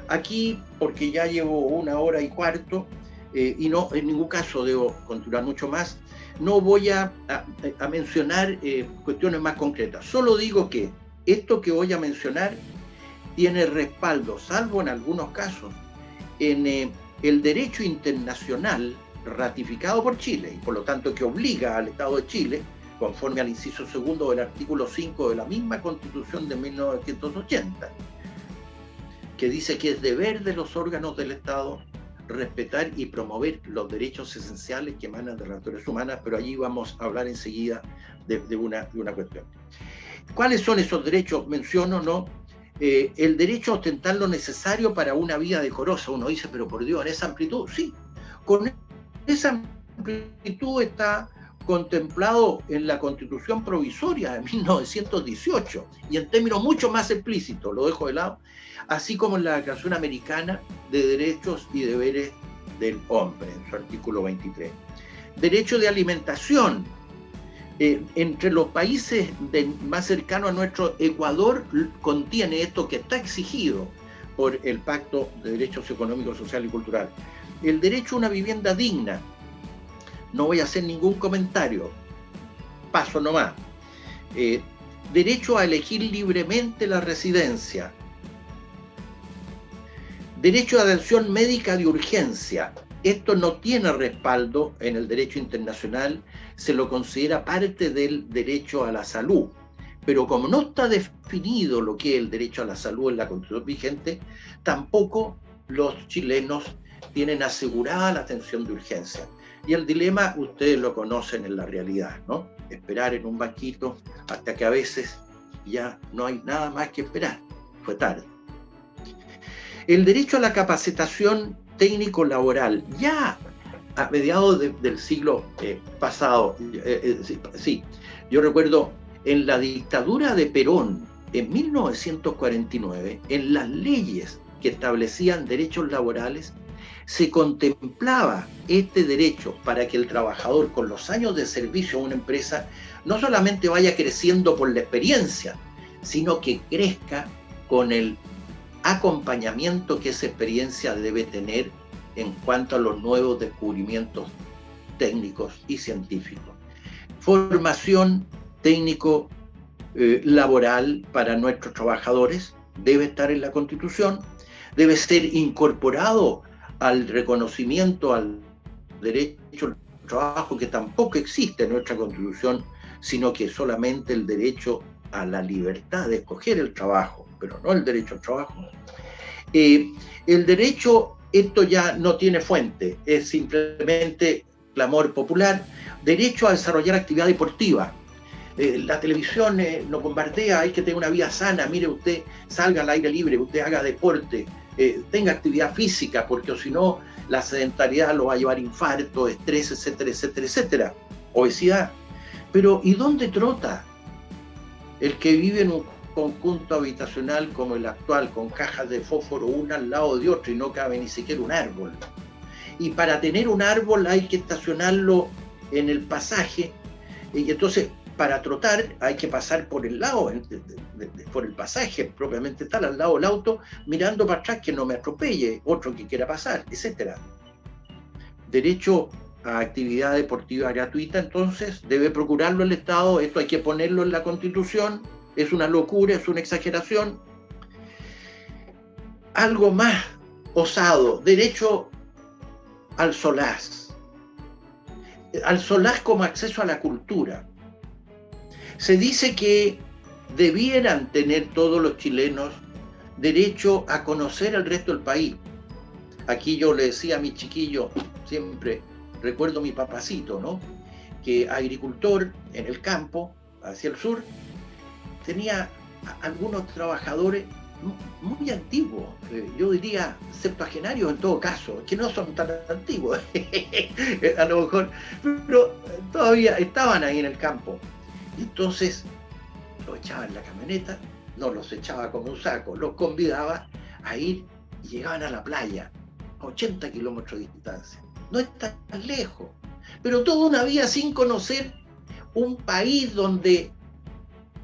Aquí, porque ya llevo 1 hora y cuarto, y no, en ningún caso debo continuar mucho más, no voy a mencionar cuestiones más concretas. Solo digo que esto que voy a mencionar tiene respaldo, salvo en algunos casos, en el derecho internacional ratificado por Chile, y por lo tanto que obliga al Estado de Chile, conforme al inciso 2 del artículo 5 de la misma Constitución de 1980, que dice que es deber de los órganos del Estado respetar y promover los derechos esenciales que emanan de las naturaleza humanas, pero allí vamos a hablar enseguida de una cuestión. ¿Cuáles son esos derechos? Menciono, ¿no? El derecho a ostentar lo necesario para una vida decorosa. Uno dice, pero por Dios, ¿en esa amplitud? Sí, con esa amplitud está contemplado en la Constitución Provisoria de 1918 y en términos mucho más explícitos, lo dejo de lado, así como en la Declaración Americana de Derechos y Deberes del Hombre, en su artículo 23. Derecho de alimentación. Entre los países más cercanos a nuestro, Ecuador contiene esto que está exigido por el Pacto de Derechos Económicos, Sociales y Culturales. El derecho a una vivienda digna. No voy a hacer ningún comentario, paso nomás. Derecho a elegir libremente la residencia. Derecho a atención médica de urgencia. esto no tiene respaldo en el derecho internacional, se lo considera parte del derecho a la salud. Pero como no está definido lo que es el derecho a la salud en la Constitución vigente, tampoco los chilenos tienen asegurada la atención de urgencia. Y el dilema ustedes lo conocen en la realidad, ¿no? Esperar en un banquito hasta que a veces ya no hay nada más que esperar. Fue tarde. El derecho a la capacitación técnico-laboral, ya a mediados del siglo pasado, sí, yo recuerdo en la dictadura de Perón, en 1949, en las leyes que establecían derechos laborales, se contemplaba este derecho para que el trabajador con los años de servicio a una empresa no solamente vaya creciendo por la experiencia, sino que crezca con el acompañamiento que esa experiencia debe tener en cuanto a los nuevos descubrimientos técnicos y científicos. Formación técnico laboral para nuestros trabajadores debe estar en la Constitución, debe ser incorporado al reconocimiento al derecho al trabajo, que tampoco existe en nuestra Constitución, sino que solamente el derecho a la libertad de escoger el trabajo, pero no el derecho al trabajo. El derecho, esto ya no tiene fuente, es simplemente clamor popular. Derecho a desarrollar actividad deportiva. La televisión nos bombardea, hay que tener una vida sana, mire usted, salga al aire libre, usted haga deporte, tenga actividad física, porque si no, la sedentariedad lo va a llevar a infarto, estrés, etcétera, etcétera, etcétera, obesidad. Pero ¿y dónde trota el que vive en un conjunto habitacional como el actual, con cajas de fósforo una al lado de otra y no cabe ni siquiera un árbol? Y para tener un árbol hay que estacionarlo en el pasaje, y entonces para trotar hay que pasar por el lado, por el pasaje propiamente tal, al lado del auto, mirando para atrás que no me atropelle otro que quiera pasar, etc. Derecho a actividad deportiva gratuita, entonces, debe procurarlo el Estado, esto hay que ponerlo en la Constitución, es una locura, es una exageración. Algo más osado, derecho al solaz como acceso a la cultura. Se dice que debieran tener todos los chilenos derecho a conocer el resto del país. Aquí yo le decía a mi chiquillo, siempre recuerdo a mi papacito, ¿no? Que agricultor en el campo, hacia el sur, tenía algunos trabajadores muy antiguos, yo diría septuagenarios en todo caso, que no son tan antiguos, a lo mejor, pero todavía estaban ahí en el campo. Entonces los echaba en la camioneta, no los echaba como un saco, los convidaba a ir y llegaban a la playa, a 80 kilómetros de distancia. No es tan lejos, pero toda una vida sin conocer un país donde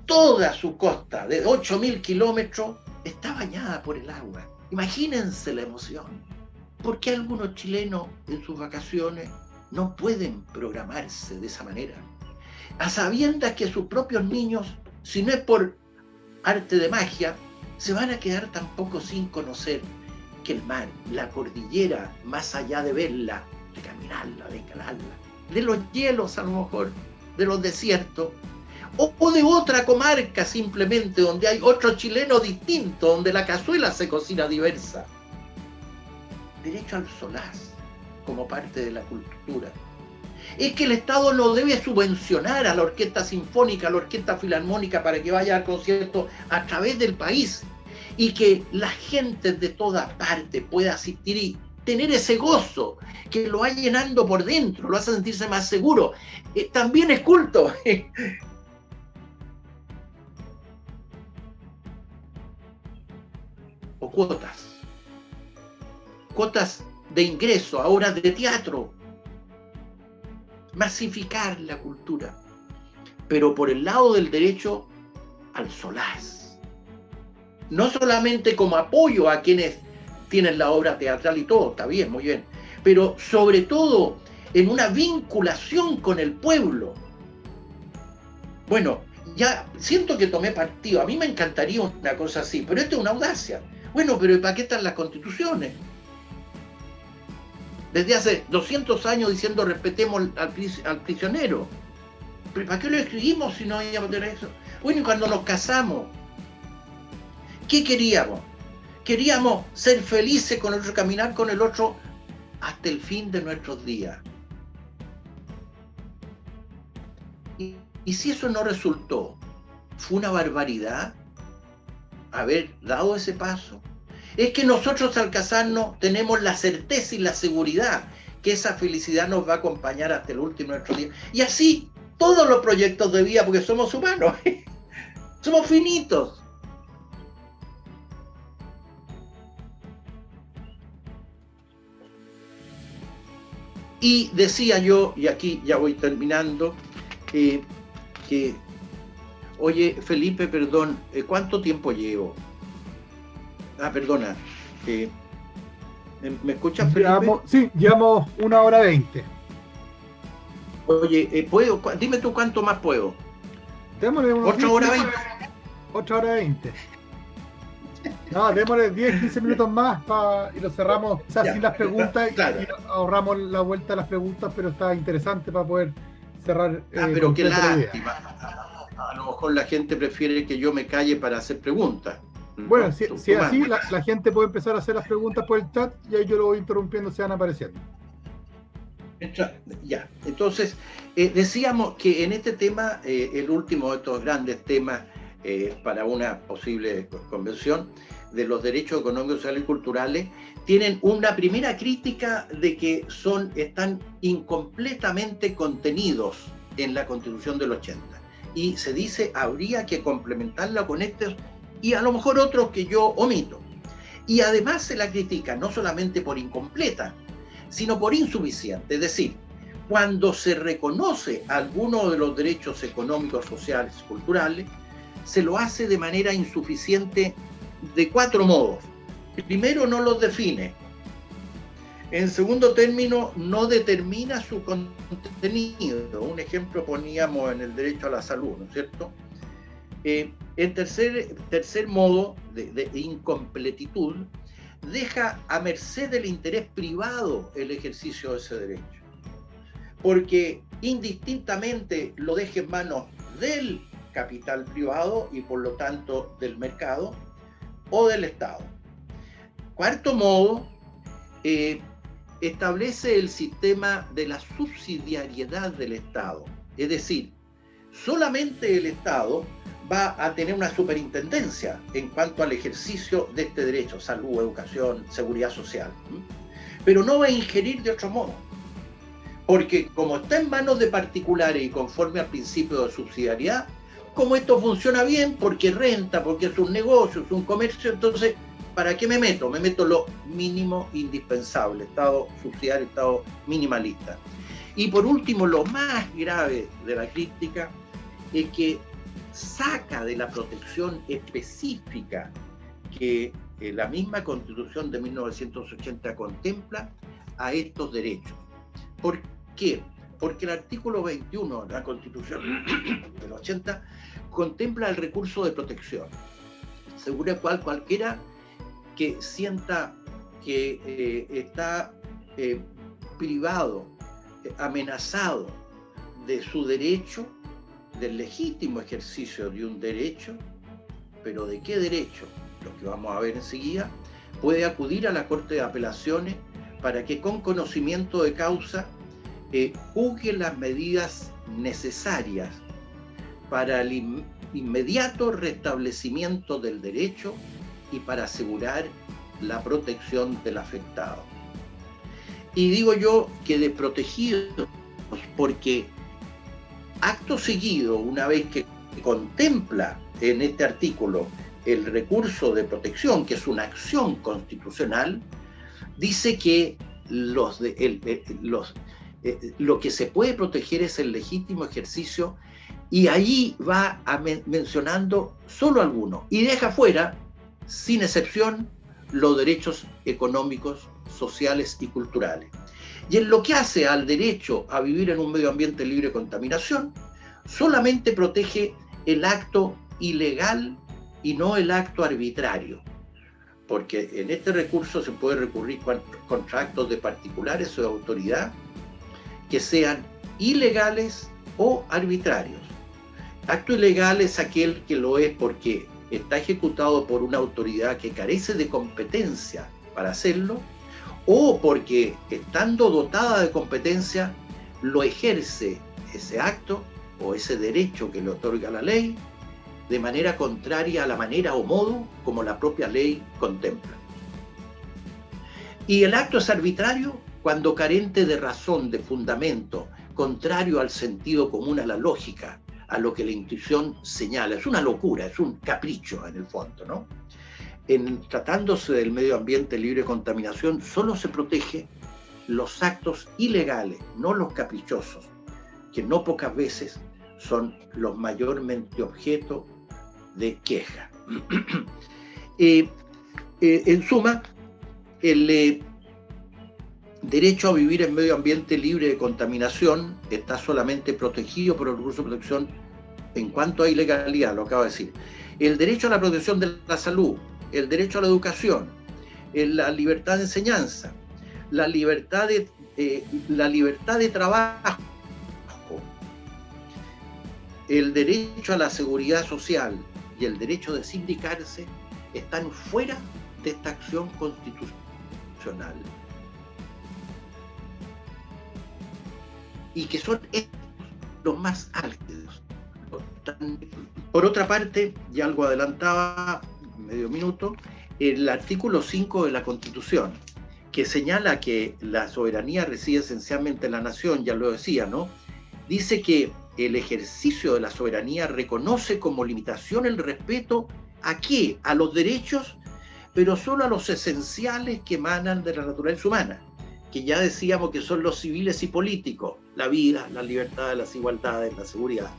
toda su costa de 8.000 kilómetros está bañada por el agua. Imagínense la emoción. ¿Por qué algunos chilenos en sus vacaciones no pueden programarse de esa manera? A sabiendas que sus propios niños, si no es por arte de magia, se van a quedar tampoco sin conocer que el mar, la cordillera, más allá de verla, de caminarla, de escalarla, de los hielos a lo mejor, de los desiertos, o de otra comarca simplemente, donde hay otro chileno distinto, donde la cazuela se cocina diversa. Derecho al solaz, como parte de la cultura. Es que el Estado no debe subvencionar a la orquesta sinfónica, a la orquesta filarmónica para que vaya al concierto a través del país, y que la gente de todas partes pueda asistir y tener ese gozo que lo va llenando por dentro, lo hace sentirse más seguro. También es culto. O cuotas de ingreso a obras de teatro, masificar la cultura, pero por el lado del derecho al solaz, no solamente como apoyo a quienes tienen la obra teatral y todo, está bien, muy bien, pero sobre todo en una vinculación con el pueblo. Bueno, ya siento que tomé partido, a mí me encantaría una cosa así, pero esto es una audacia. Bueno, pero ¿para qué están las constituciones? desde hace 200 años diciendo respetemos al prisionero. ¿Pero para qué lo escribimos si no íbamos a tener eso? Bueno, y cuando nos casamos, ¿qué queríamos? Queríamos ser felices con el otro, caminar con el otro hasta el fin de nuestros días. Y si eso no resultó, ¿fue una barbaridad haber dado ese paso? Es que nosotros al casarnos tenemos la certeza y la seguridad que esa felicidad nos va a acompañar hasta el último de nuestros días. Y así todos los proyectos de vida, porque somos humanos, somos finitos. Y decía yo, y aquí ya voy terminando, que, oye, Felipe, perdón, ¿cuánto tiempo llevo? Perdona, ¿me escuchas, Felipe? Sí, llevamos 1:20. Oye, ¿puedo? Dime tú cuánto más puedo. Démosle ¿Otra hora 20? Otra hora 20. No, démosle 10-15 minutos más y lo cerramos, o sea, sin las preguntas, claro. Y ahorramos la vuelta a las preguntas, pero está interesante para poder cerrar. Pero qué lástima. A lo mejor la gente prefiere que yo me calle para hacer preguntas. Bueno, si es así, la gente puede empezar a hacer las preguntas por el chat y ahí yo lo voy interrumpiendo, se van apareciendo. Ya, entonces, decíamos que en este tema, el último de estos grandes temas para una posible convención de los derechos económicos, sociales y culturales, tienen una primera crítica de que están incompletamente contenidos en la Constitución del 80. Y se dice, habría que complementarla con estos y a lo mejor otros que yo omito. Y además se la critica no solamente por incompleta, sino por insuficiente. Es decir, cuando se reconoce alguno de los derechos económicos, sociales y culturales, se lo hace de manera insuficiente de 4 modos. Primero, no los define. En segundo término, no determina su contenido. Un ejemplo poníamos en el derecho a la salud, ¿no es cierto? El tercer modo de incompletitud deja a merced del interés privado el ejercicio de ese derecho, porque indistintamente lo deja en manos del capital privado y por lo tanto del mercado o del Estado. Cuarto modo, establece el sistema de la subsidiariedad del Estado, es decir, solamente el Estado va a tener una superintendencia en cuanto al ejercicio de este derecho, salud, educación, seguridad social, pero no va a ingerir de otro modo, porque como está en manos de particulares y conforme al principio de subsidiariedad, como esto funciona bien, porque renta, porque es un negocio, es un comercio, entonces, ¿para qué me meto? Me meto lo mínimo indispensable, Estado subsidiario, Estado minimalista. Y por último, lo más grave de la crítica es que saca de la protección específica que la misma Constitución de 1980 contempla a estos derechos. ¿Por qué? Porque el artículo 21 de la Constitución del 80 contempla el recurso de protección, según el cual cualquiera que sienta que está privado, amenazado de su derecho, del legítimo ejercicio de un derecho, pero ¿de qué derecho? Lo que vamos a ver enseguida, puede acudir a la Corte de Apelaciones para que con conocimiento de causa juzgue las medidas necesarias para el inmediato restablecimiento del derecho y para asegurar la protección del afectado. Y digo yo que desprotegidos, porque acto seguido, una vez que contempla en este artículo el recurso de protección, que es una acción constitucional, dice que lo que se puede proteger es el legítimo ejercicio, y ahí va mencionando solo algunos, y deja fuera, sin excepción, los derechos económicos, sociales y culturales. Y en lo que hace al derecho a vivir en un medio ambiente libre de contaminación, solamente protege el acto ilegal y no el acto arbitrario. porque en este recurso se puede recurrir contra actos de particulares o de autoridad que sean ilegales o arbitrarios. Acto ilegal es aquel que lo es porque está ejecutado por una autoridad que carece de competencia para hacerlo, o porque, estando dotada de competencia, lo ejerce ese acto o ese derecho que le otorga la ley de manera contraria a la manera o modo como la propia ley contempla. Y el acto es arbitrario cuando carente de razón, de fundamento, contrario al sentido común, a la lógica, a lo que la intuición señala. Es una locura, es un capricho en el fondo, ¿no? Tratándose del medio ambiente libre de contaminación, solo se protege los actos ilegales, no los caprichosos, que no pocas veces son los mayormente objeto de queja. En suma, el derecho a vivir en medio ambiente libre de contaminación está solamente protegido por el recurso de protección en cuanto a ilegalidad, lo acabo de decir. El derecho a la protección de la salud, el derecho a la educación, la libertad de enseñanza, la libertad de trabajo, el derecho a la seguridad social y el derecho de sindicarse están fuera de esta acción constitucional. Y que son estos los más álgidos. Por otra parte, y algo adelantaba, medio minuto, el artículo 5 de la Constitución, que señala que la soberanía reside esencialmente en la nación, ya lo decía, ¿no? Dice que el ejercicio de la soberanía reconoce como limitación el respeto ¿a qué? A los derechos, pero solo a los esenciales que emanan de la naturaleza humana, que ya decíamos que son los civiles y políticos, la vida, la libertad, las igualdades, la seguridad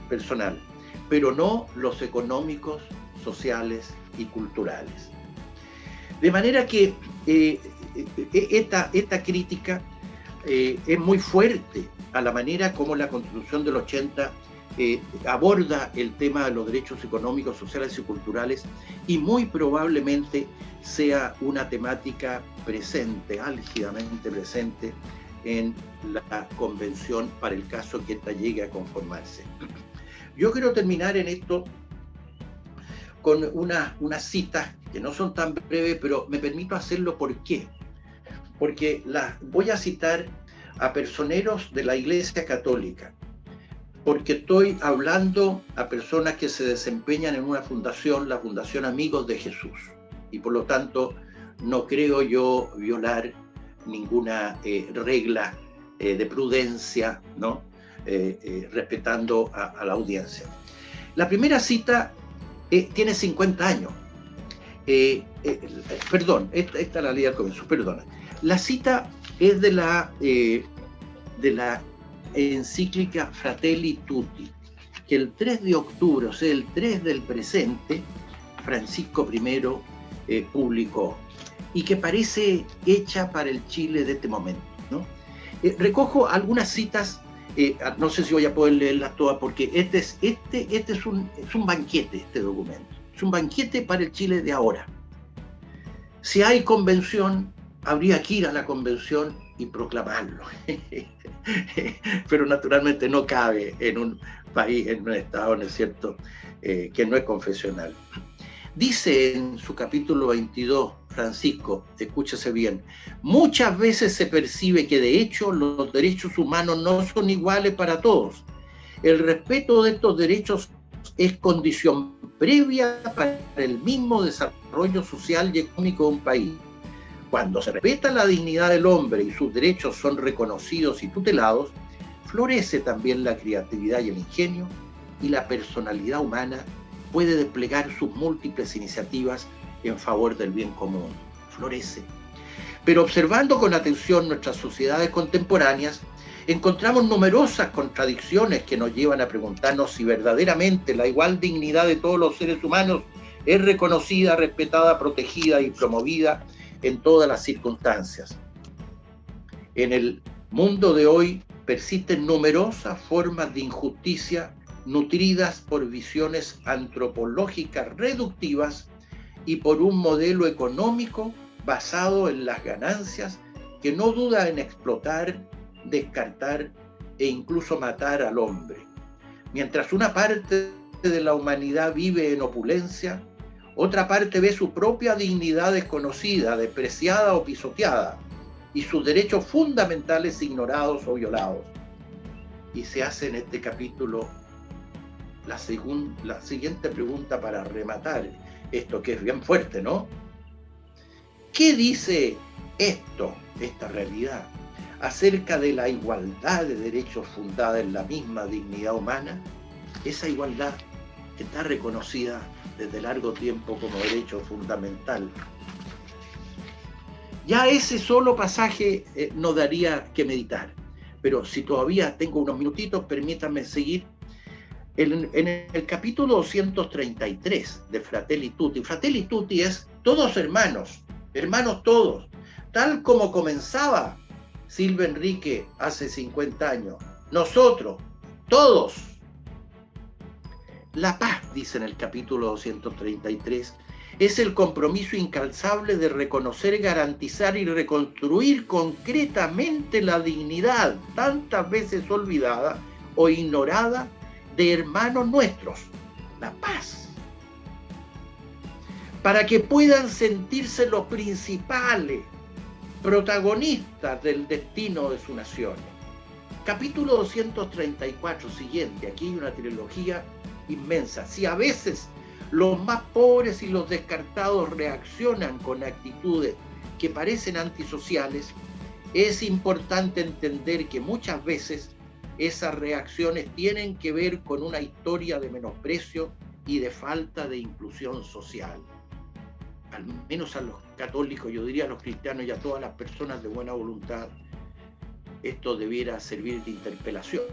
personal, pero no los económicos, sociales y culturales. De manera que esta crítica es muy fuerte a la manera como la Constitución del 80 aborda el tema de los derechos económicos, sociales y culturales, y muy probablemente sea una temática presente, álgidamente presente, en la convención para el caso que esta llegue a conformarse. Yo quiero terminar en esto con unas citas que no son tan breves, pero me permito hacerlo. ¿Por qué? Porque voy a citar a personeros de la Iglesia Católica, porque estoy hablando a personas que se desempeñan en una fundación, la Fundación Amigos de Jesús, y por lo tanto no creo yo violar ninguna regla de prudencia, ¿no? Respetando a la audiencia. La primera cita tiene 50 años. Perdón, esta la leí al comienzo, perdona. La cita es de la encíclica Fratelli Tutti, que el 3 de octubre, o sea, el 3 del presente, Francisco I publicó, y que parece hecha para el Chile de este momento, ¿no? Recojo algunas citas, no sé si voy a poder leerlas todas, porque este es un banquete, este documento. Es un banquete para el Chile de ahora. Si hay convención, habría que ir a la convención y proclamarlo. Pero naturalmente no cabe en un país, en un estado, ¿no es cierto?, que no es confesional. Dice en su capítulo 22, Francisco, escúchese bien, muchas veces se percibe que de hecho los derechos humanos no son iguales para todos. El respeto de estos derechos es condición previa para el mismo desarrollo social y económico de un país. Cuando se respeta la dignidad del hombre y sus derechos son reconocidos y tutelados, florece también la creatividad y el ingenio, y la personalidad humana puede desplegar sus múltiples iniciativas en favor del bien común. Florece. Pero observando con atención nuestras sociedades contemporáneas, encontramos numerosas contradicciones que nos llevan a preguntarnos si verdaderamente la igual dignidad de todos los seres humanos es reconocida, respetada, protegida y promovida en todas las circunstancias. En el mundo de hoy persisten numerosas formas de injusticia nutridas por visiones antropológicas reductivas y por un modelo económico basado en las ganancias que no duda en explotar, descartar e incluso matar al hombre. Mientras una parte de la humanidad vive en opulencia, otra parte ve su propia dignidad desconocida, despreciada o pisoteada, y sus derechos fundamentales ignorados o violados. Y se hace en este capítulo la siguiente pregunta para rematar esto, que es bien fuerte, ¿no? ¿Qué dice esta realidad, acerca de la igualdad de derechos fundada en la misma dignidad humana? Esa igualdad está reconocida desde largo tiempo como derecho fundamental. Ya ese solo pasaje nos daría que meditar, pero si todavía tengo unos minutitos, permítanme seguir. En el capítulo 233 de Fratelli Tutti es todos hermanos, hermanos todos, tal como comenzaba Silva Enrique hace 50 años. Nosotros, todos. La paz, dice en el capítulo 233, es el compromiso incansable de reconocer, garantizar y reconstruir concretamente la dignidad, tantas veces olvidada o ignorada, de hermanos nuestros. La paz. Para que puedan sentirse los principales protagonistas del destino de su nación. Capítulo 234 siguiente, aquí hay una trilogía inmensa. Si a veces los más pobres y los descartados reaccionan con actitudes que parecen antisociales, es importante entender que muchas veces esas reacciones tienen que ver con una historia de menosprecio y de falta de inclusión social. Al menos a los católicos, yo diría a los cristianos y a todas las personas de buena voluntad, esto debiera servir de interpelación.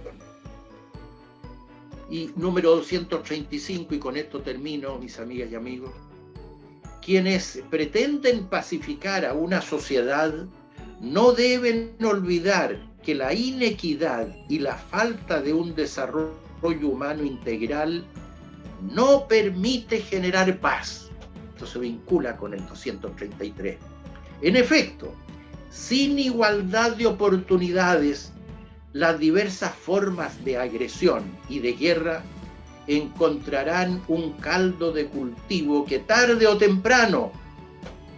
Y número 235, y con esto termino, mis amigas y amigos, quienes pretenden pacificar a una sociedad no deben olvidar que la inequidad y la falta de un desarrollo humano integral no permite generar paz. Esto se vincula con el 233. En efecto, sin igualdad de oportunidades, las diversas formas de agresión y de guerra encontrarán un caldo de cultivo que tarde o temprano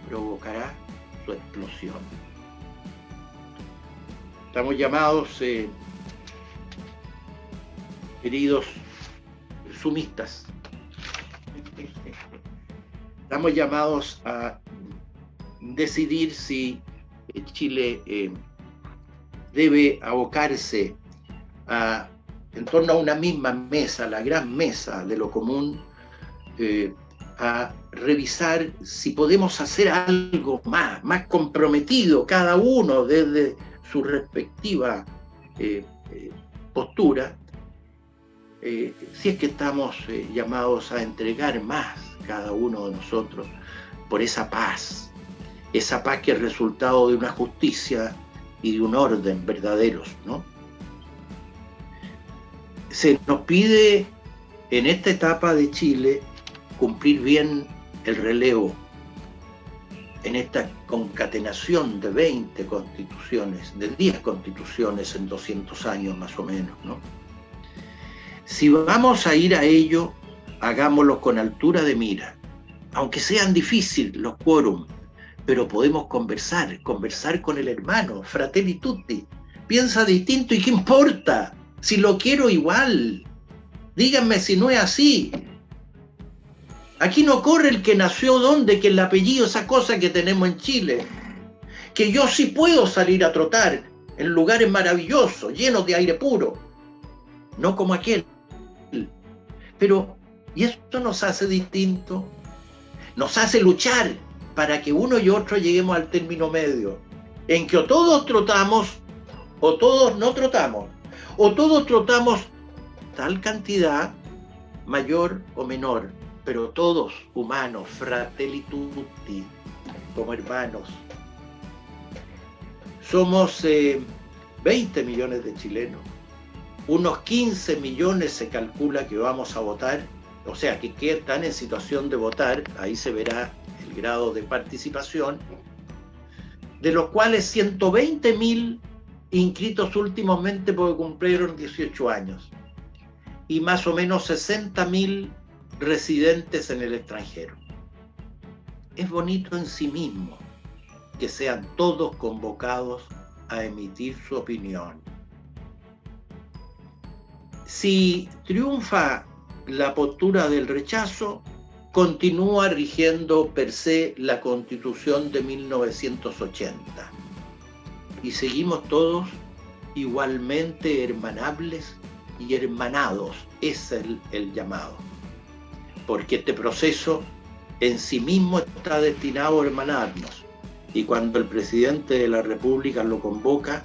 provocará su explosión. Estamos llamados, queridos sumistas, estamos llamados a decidir si Chile debe abocarse en torno a una misma mesa, la gran mesa de lo común, a revisar si podemos hacer algo más comprometido, cada uno desde su respectiva postura, si es que estamos llamados a entregar más, cada uno de nosotros, por esa paz que es resultado de una justicia y de un orden verdaderos, ¿no? Se nos pide en esta etapa de Chile cumplir bien el relevo en esta concatenación de 20 constituciones, de 10 constituciones en 200 años más o menos, ¿no? Si vamos a ir a ello, hagámoslo con altura de mira, aunque sean difíciles los quórum, pero podemos conversar con el hermano, Fratelli Tutti. Piensa distinto y ¿qué importa? Si lo quiero igual. Díganme si no es así. Aquí no corre el que nació donde, que el apellido, esa cosa que tenemos en Chile. Que yo sí puedo salir a trotar en lugares maravillosos, llenos de aire puro. No como aquel. Pero, ¿y esto nos hace distinto? Nos hace luchar para que uno y otro lleguemos al término medio, en que o todos trotamos, o todos no trotamos, o todos trotamos tal cantidad, mayor o menor, pero todos humanos, Fratelli Tutti, como hermanos. Somos 20 millones de chilenos, unos 15 millones se calcula que vamos a votar o sea, que están en situación de votar, ahí se verá el grado de participación, de los cuales 120.000 inscritos últimamente porque cumplieron 18 años, y más o menos 60.000 residentes en el extranjero. Es bonito en sí mismo que sean todos convocados a emitir su opinión. Si triunfa la postura del rechazo, continúa rigiendo per se la Constitución de 1980 y seguimos todos igualmente hermanables y hermanados, es el llamado, porque este proceso en sí mismo está destinado a hermanarnos, y cuando el presidente de la República lo convoca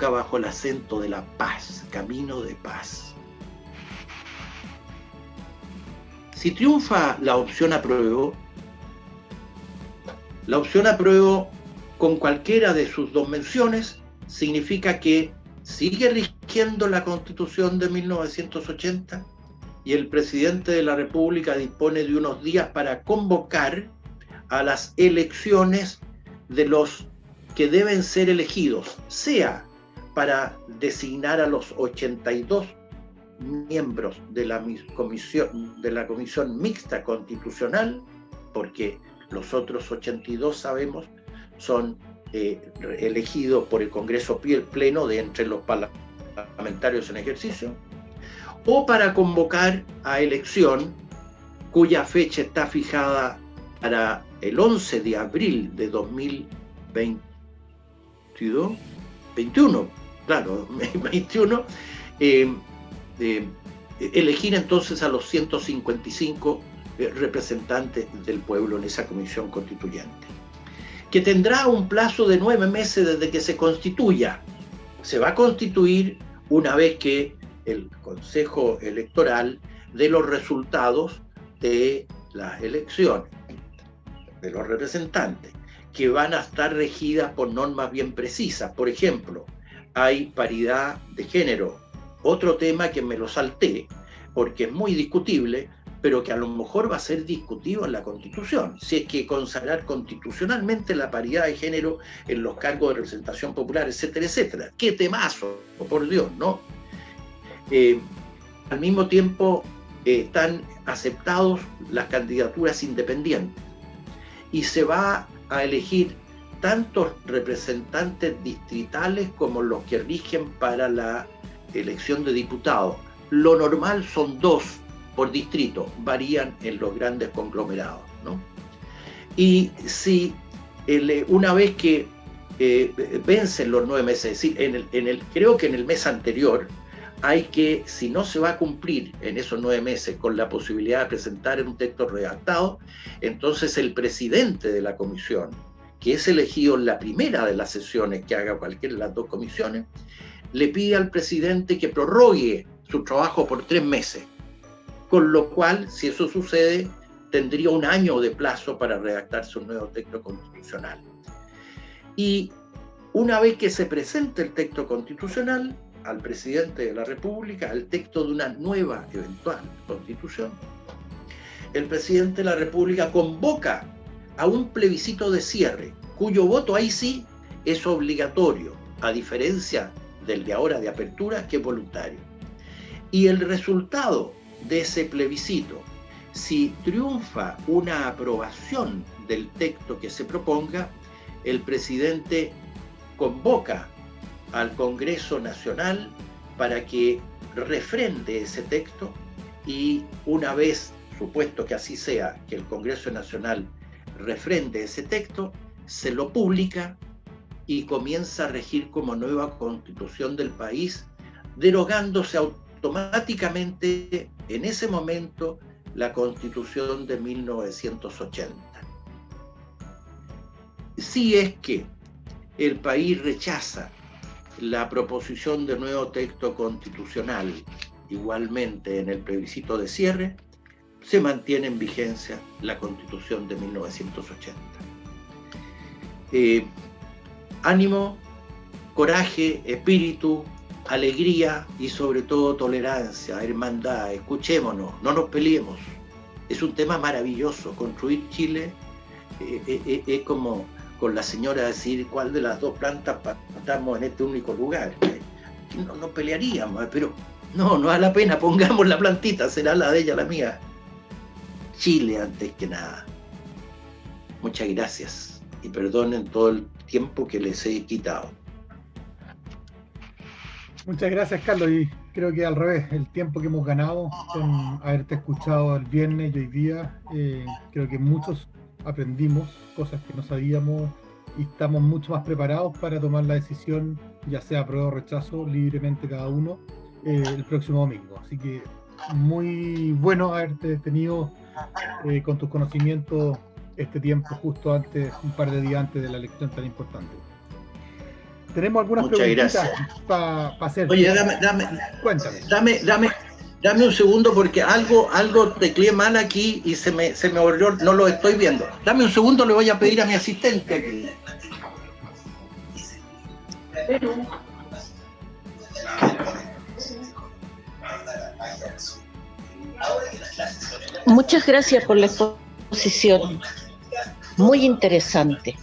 bajo el acento de la paz, camino de paz. Si triunfa la opción apruebo con cualquiera de sus dos menciones, significa que sigue rigiendo la Constitución de 1980 y el presidente de la República dispone de unos días para convocar a las elecciones de los que deben ser elegidos, sea para designar a los 82 miembros de la comisión mixta constitucional, porque los otros 82, sabemos, son elegidos por el Congreso Pleno de entre los parlamentarios en ejercicio, o para convocar a elección cuya fecha está fijada para el 11 de abril de 2021, elegir entonces a los 155 representantes del pueblo en esa comisión constituyente, que tendrá un plazo de 9 meses desde que se constituya. Se va a constituir una vez que el Consejo Electoral dé los resultados de las elecciones de los representantes, que van a estar regidas por normas bien precisas. Por ejemplo, hay paridad de género, otro tema que me lo salté porque es muy discutible, pero que a lo mejor va a ser discutido en la Constitución, si es que consagrar constitucionalmente la paridad de género en los cargos de representación popular, etcétera, etcétera. ¡Qué temazo, por Dios!, ¿no? Al mismo tiempo están aceptados las candidaturas independientes y se va a elegir tantos representantes distritales como los que rigen para la elección de diputados. Lo normal son 2 por distrito, varían en los grandes conglomerados, ¿no? Y si una vez que vencen los 9 meses, es decir, creo que en el mes anterior, hay que, si no se va a cumplir en esos 9 meses con la posibilidad de presentar un texto redactado, entonces el presidente de la comisión, que es elegido en la primera de las sesiones que haga cualquiera de las 2 comisiones, le pide al presidente que prorrogue su trabajo por 3 meses, con lo cual, si eso sucede, tendría 1 año de plazo para redactarse un nuevo texto constitucional. Y una vez que se presente el texto constitucional al presidente de la República, el texto de una nueva eventual constitución, el presidente de la República convoca a un plebiscito de cierre, cuyo voto ahí sí es obligatorio, a diferencia del de ahora de apertura, que es voluntario. Y el resultado de ese plebiscito, si triunfa una aprobación del texto que se proponga, el presidente convoca al Congreso Nacional para que refrende ese texto, y una vez, supuesto que así sea, que el Congreso Nacional refrende ese texto, se lo publica y comienza a regir como nueva constitución del país, derogándose automáticamente en ese momento la Constitución de 1980. Si es que el país rechaza la proposición de nuevo texto constitucional, igualmente en el plebiscito de cierre, se mantiene en vigencia la Constitución de 1980. Ánimo, coraje, espíritu, alegría y sobre todo tolerancia, hermandad. Escuchémonos, no nos peleemos. Es un tema maravilloso. Construir Chile es como con la señora decir cuál de las dos plantas estamos en este único lugar. No pelearíamos, pero no vale la pena, pongamos la plantita, será la de ella, la mía. Chile antes que nada. Muchas gracias y perdonen todo el tiempo que les he quitado. Muchas gracias, Carlos, y creo que al revés, el tiempo que hemos ganado con haberte escuchado el viernes y hoy día, creo que muchos aprendimos cosas que no sabíamos y estamos mucho más preparados para tomar la decisión, ya sea apruebo o rechazo, libremente cada uno, el próximo domingo. Así que muy bueno haberte tenido con tus conocimientos este tiempo justo antes, un par de días antes de la elección tan importante. Tenemos algunas preguntitas para hacer. Oye, Cuéntame. Dame un segundo porque algo tecleé mal aquí y se me volvió, no lo estoy viendo. Dame un segundo, le voy a pedir a mi asistente aquí. Muchas gracias por la exposición. Muy interesante.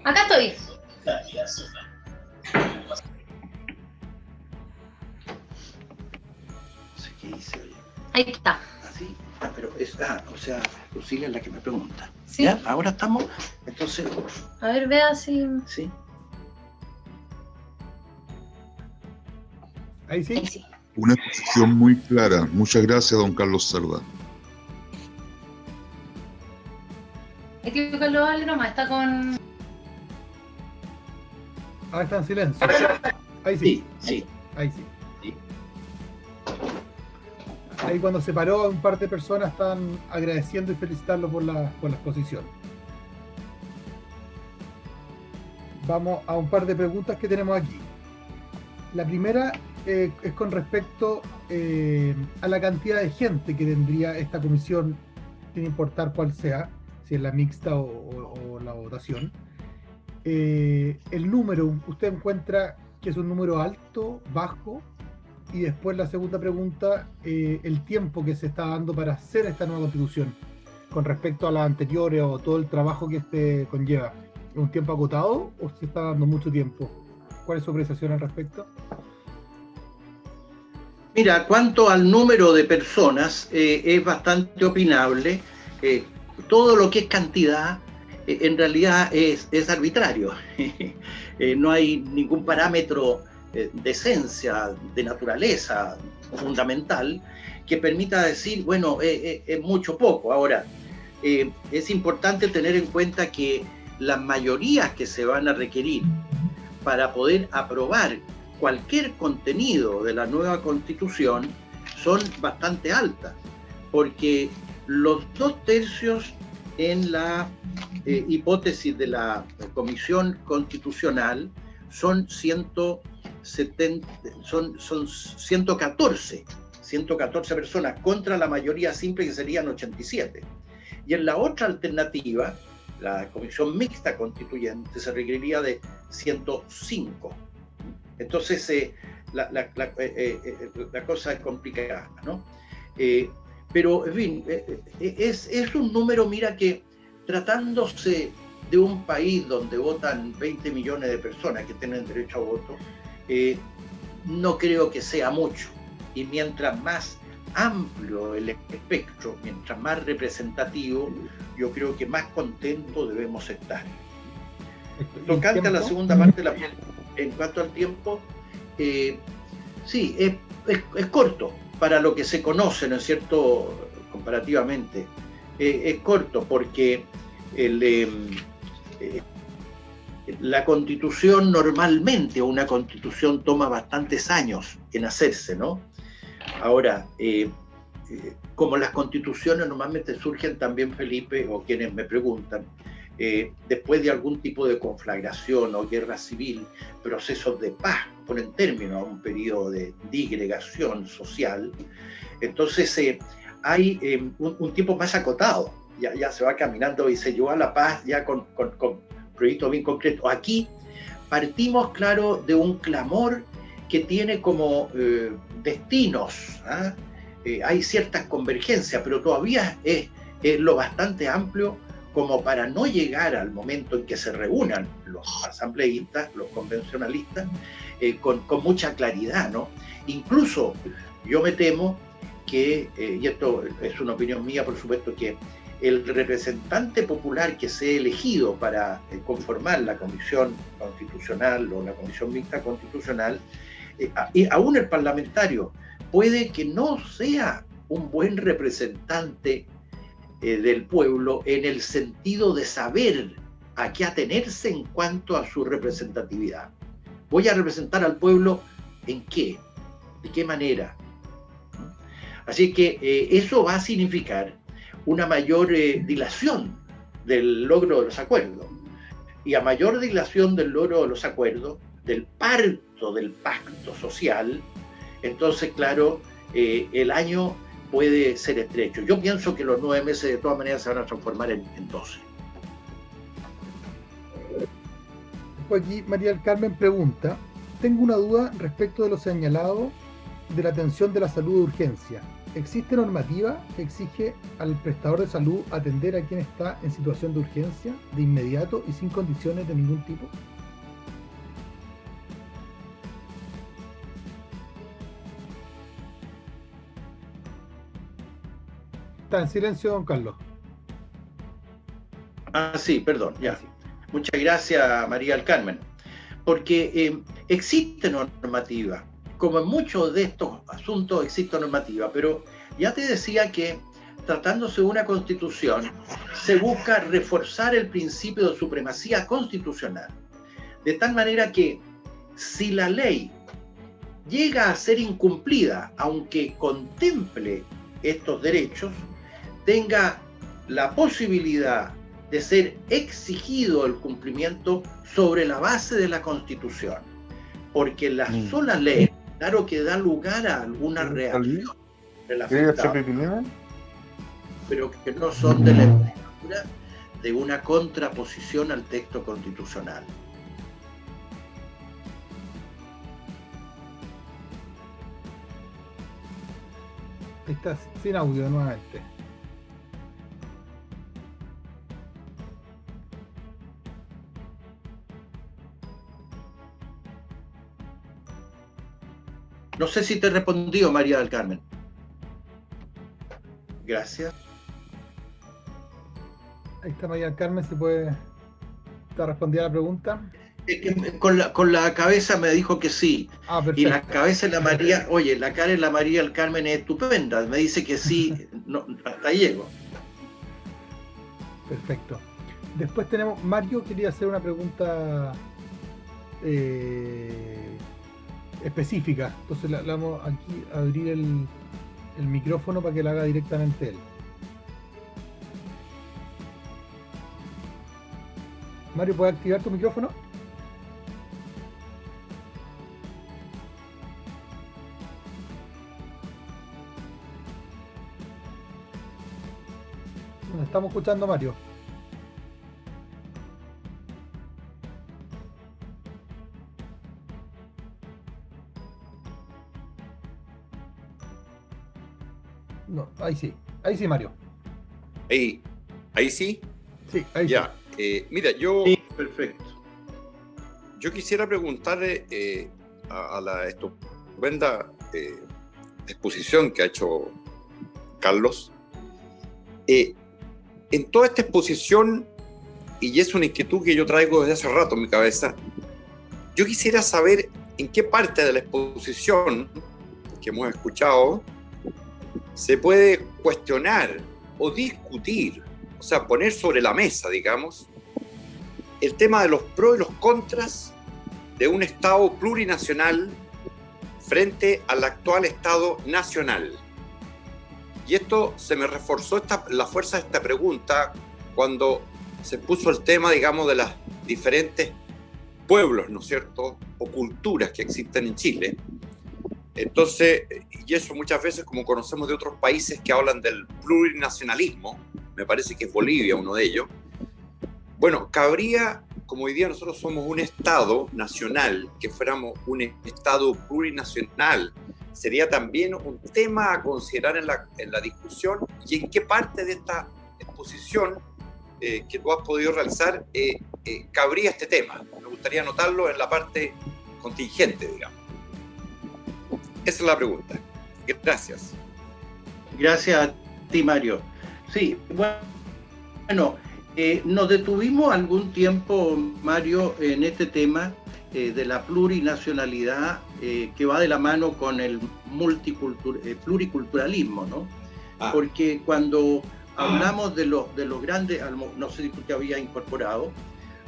Acá estoy. Ahí está. Así, pero o sea, Lucila es la que me pregunta. Sí. ¿Ya? Ahora estamos, entonces. A ver, vea si. Sí. Ahí sí. Ahí sí. Una exposición muy clara. Muchas gracias, don Carlos Cerda. El tío Carlos Ale nomás está con. Ahora está en silencio. Ahí sí. Sí. Ahí sí. Sí. Ahí cuando se paró, un par de personas están agradeciendo y felicitarlo por la exposición. Vamos a un par de preguntas que tenemos aquí. La primera es con respecto a la cantidad de gente que tendría esta comisión, sin importar cuál sea, si es la mixta o la votación. El número, ¿usted encuentra que es un número alto, bajo? Y después la segunda pregunta, el tiempo que se está dando para hacer esta nueva constitución con respecto a las anteriores o todo el trabajo que este conlleva. ¿Es un tiempo acotado o se está dando mucho tiempo? ¿Cuál es su apreciación al respecto? Mira, cuanto al número de personas, es bastante opinable. Todo lo que es cantidad, en realidad es arbitrario. No hay ningún parámetro de esencia, de naturaleza fundamental, que permita decir, bueno, es mucho poco. Ahora, es importante tener en cuenta que las mayorías que se van a requerir para poder aprobar cualquier contenido de la nueva Constitución son bastante altas, porque los 2/3 en la hipótesis de la Comisión Constitucional son 114 personas contra la mayoría simple, que serían 87. Y en la otra alternativa, la Comisión Mixta Constituyente, se requeriría de 105. Entonces, la cosa es complicada, ¿no? Pero, en fin, es un número, mira, que tratándose de un país donde votan 20 millones de personas que tienen derecho a voto, no creo que sea mucho. Y mientras más amplio el espectro, mientras más representativo, yo creo que más contentos debemos estar. Tocante a la segunda parte de la pregunta, en cuanto al tiempo, sí, es corto para lo que se conoce, ¿no es cierto?, comparativamente. Es corto porque la Constitución normalmente, una Constitución toma bastantes años en hacerse, ¿no? Ahora, como las constituciones normalmente surgen también, Felipe, o quienes me preguntan, después de algún tipo de conflagración o guerra civil, procesos de paz ponen término a un periodo de disgregación social. Entonces, hay un tiempo más acotado. Ya se va caminando y se llevó a La Paz ya con proyectos bien concretos. Aquí partimos, claro, de un clamor que tiene como destinos. Hay ciertas convergencias, pero todavía es lo bastante amplio como para no llegar al momento en que se reúnan los asambleístas, los convencionalistas, con mucha claridad, ¿no? Incluso yo me temo que, y esto es una opinión mía, por supuesto, que el representante popular que sea elegido para conformar la comisión constitucional o la comisión mixta constitucional, y aún el parlamentario, puede que no sea un buen representante del pueblo en el sentido de saber a qué atenerse en cuanto a su representatividad. ¿Voy a representar al pueblo en qué? ¿De qué manera? Así que eso va a significar una mayor dilación del logro de los acuerdos. Y a mayor dilación del logro de los acuerdos, del parto del pacto social, entonces, claro, el año puede ser estrecho. Yo pienso que los 9 meses de todas maneras se van a transformar en 12. Después aquí María del Carmen pregunta: tengo una duda respecto de lo señalado de la atención de la salud de urgencia. ¿Existe normativa que exige al prestador de salud atender a quien está en situación de urgencia de inmediato y sin condiciones de ningún tipo? Está en silencio, don Carlos. Sí, perdón, ya. Muchas gracias, María del Carmen. Porque existe normativa. Como en muchos de estos asuntos existe normativa, pero ya te decía que tratándose de una constitución, se busca reforzar el principio de supremacía constitucional. De tal manera que si la ley llega a ser incumplida, aunque contemple estos derechos, tenga la posibilidad de ser exigido el cumplimiento sobre la base de la Constitución. Porque la sola ley, claro que da lugar a alguna reacción del afectado, pero que no son de la envergadura de una contraposición al texto constitucional. Estás sin audio nuevamente. No sé si te he respondido, María del Carmen. Gracias. Ahí está María del Carmen, ¿se puede responder a la pregunta? Es que con la cabeza me dijo que sí. Perfecto. Y la cabeza de la María, oye, la cara de la María del Carmen es estupenda. Me dice que sí, no, hasta ahí llego. Perfecto. Después tenemos, Mario quería hacer una pregunta específica. Entonces le vamos aquí a abrir el micrófono para que la haga directamente él. Mario, ¿puedes activar tu micrófono? Nos estamos escuchando, Mario. No, ahí sí, Mario. Ahí sí. Sí, ahí ya. Mira, Sí, perfecto. Yo quisiera preguntarle a la estupenda exposición que ha hecho Carlos. En toda esta exposición, y es una inquietud que yo traigo desde hace rato en mi cabeza, yo quisiera saber en qué parte de la exposición que hemos escuchado se puede cuestionar o discutir, o sea, poner sobre la mesa, digamos, el tema de los pros y los contras de un Estado plurinacional frente al actual Estado nacional. Y esto se me reforzó la fuerza de esta pregunta cuando se puso el tema, digamos, de los diferentes pueblos, ¿no es cierto?, o culturas que existen en Chile. Entonces, y eso muchas veces, como conocemos de otros países que hablan del plurinacionalismo, me parece que es Bolivia uno de ellos, bueno, cabría, como hoy día nosotros somos un Estado nacional, que fuéramos un Estado plurinacional, sería también un tema a considerar en la discusión. ¿Y en qué parte de esta exposición que tú has podido realizar cabría este tema? Me gustaría anotarlo en la parte contingente, digamos. Esa es la pregunta. Gracias. Gracias a ti, Mario. Sí, bueno, nos detuvimos algún tiempo, Mario, en este tema de la plurinacionalidad que va de la mano con el pluriculturalismo, ¿no? Porque cuando hablamos de los grandes, no sé si tú te habías incorporado,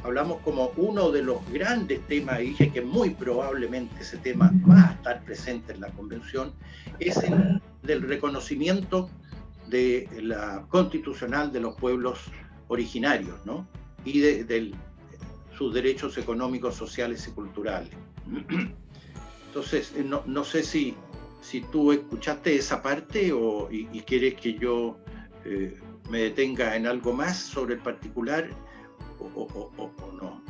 hablamos como uno de los grandes temas, y dije que muy probablemente ese tema va a estar presente en la convención, es el del reconocimiento de la constitucional de los pueblos originarios, ¿no? Y de sus derechos económicos, sociales y culturales. Entonces, no sé si tú escuchaste esa parte y quieres que yo me detenga en algo más sobre el particular o no.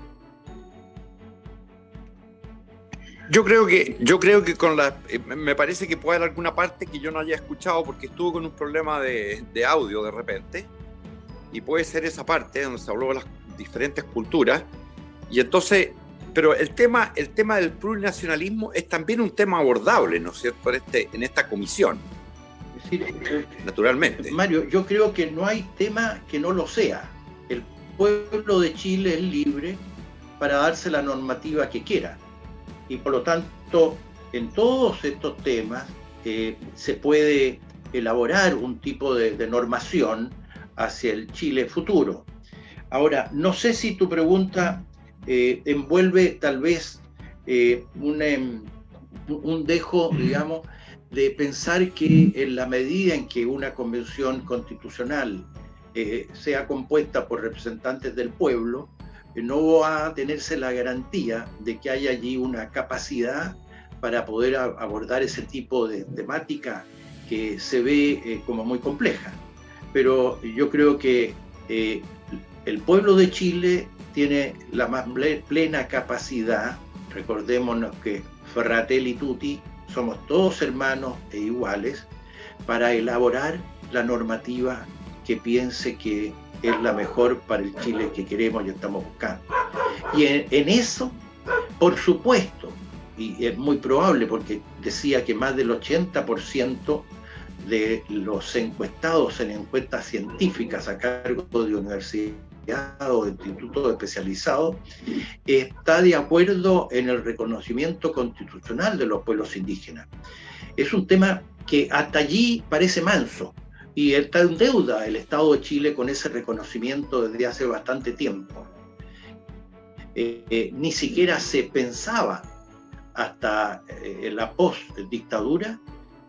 Yo creo que con me parece que puede haber alguna parte que yo no haya escuchado porque estuve con un problema de audio de repente, y puede ser esa parte donde se habló de las diferentes culturas. Y entonces, pero el tema del plurinacionalismo es también un tema abordable, ¿no es cierto?, en esta comisión. Es decir, naturalmente. Mario, yo creo que no hay tema que no lo sea. El pueblo de Chile es libre para darse la normativa que quiera. Y por lo tanto, en todos estos temas se puede elaborar un tipo de normación hacia el Chile futuro. Ahora, no sé si tu pregunta envuelve tal vez un dejo, digamos, de pensar que en la medida en que una convención constitucional sea compuesta por representantes del pueblo, no va a tenerse la garantía de que haya allí una capacidad para poder abordar ese tipo de temática que se ve como muy compleja. Pero yo creo que el pueblo de Chile tiene la más plena capacidad. Recordémonos que Fratelli Tutti, somos todos hermanos e iguales, para elaborar la normativa que piense que es la mejor para el Chile que queremos y estamos buscando. Y en eso, por supuesto, y es muy probable porque decía que más del 80% de los encuestados en encuestas científicas a cargo de universidades o de institutos especializados está de acuerdo en el reconocimiento constitucional de los pueblos indígenas. Es un tema que hasta allí parece manso, y está en deuda el Estado de Chile con ese reconocimiento desde hace bastante tiempo. Ni siquiera se pensaba hasta la post-dictadura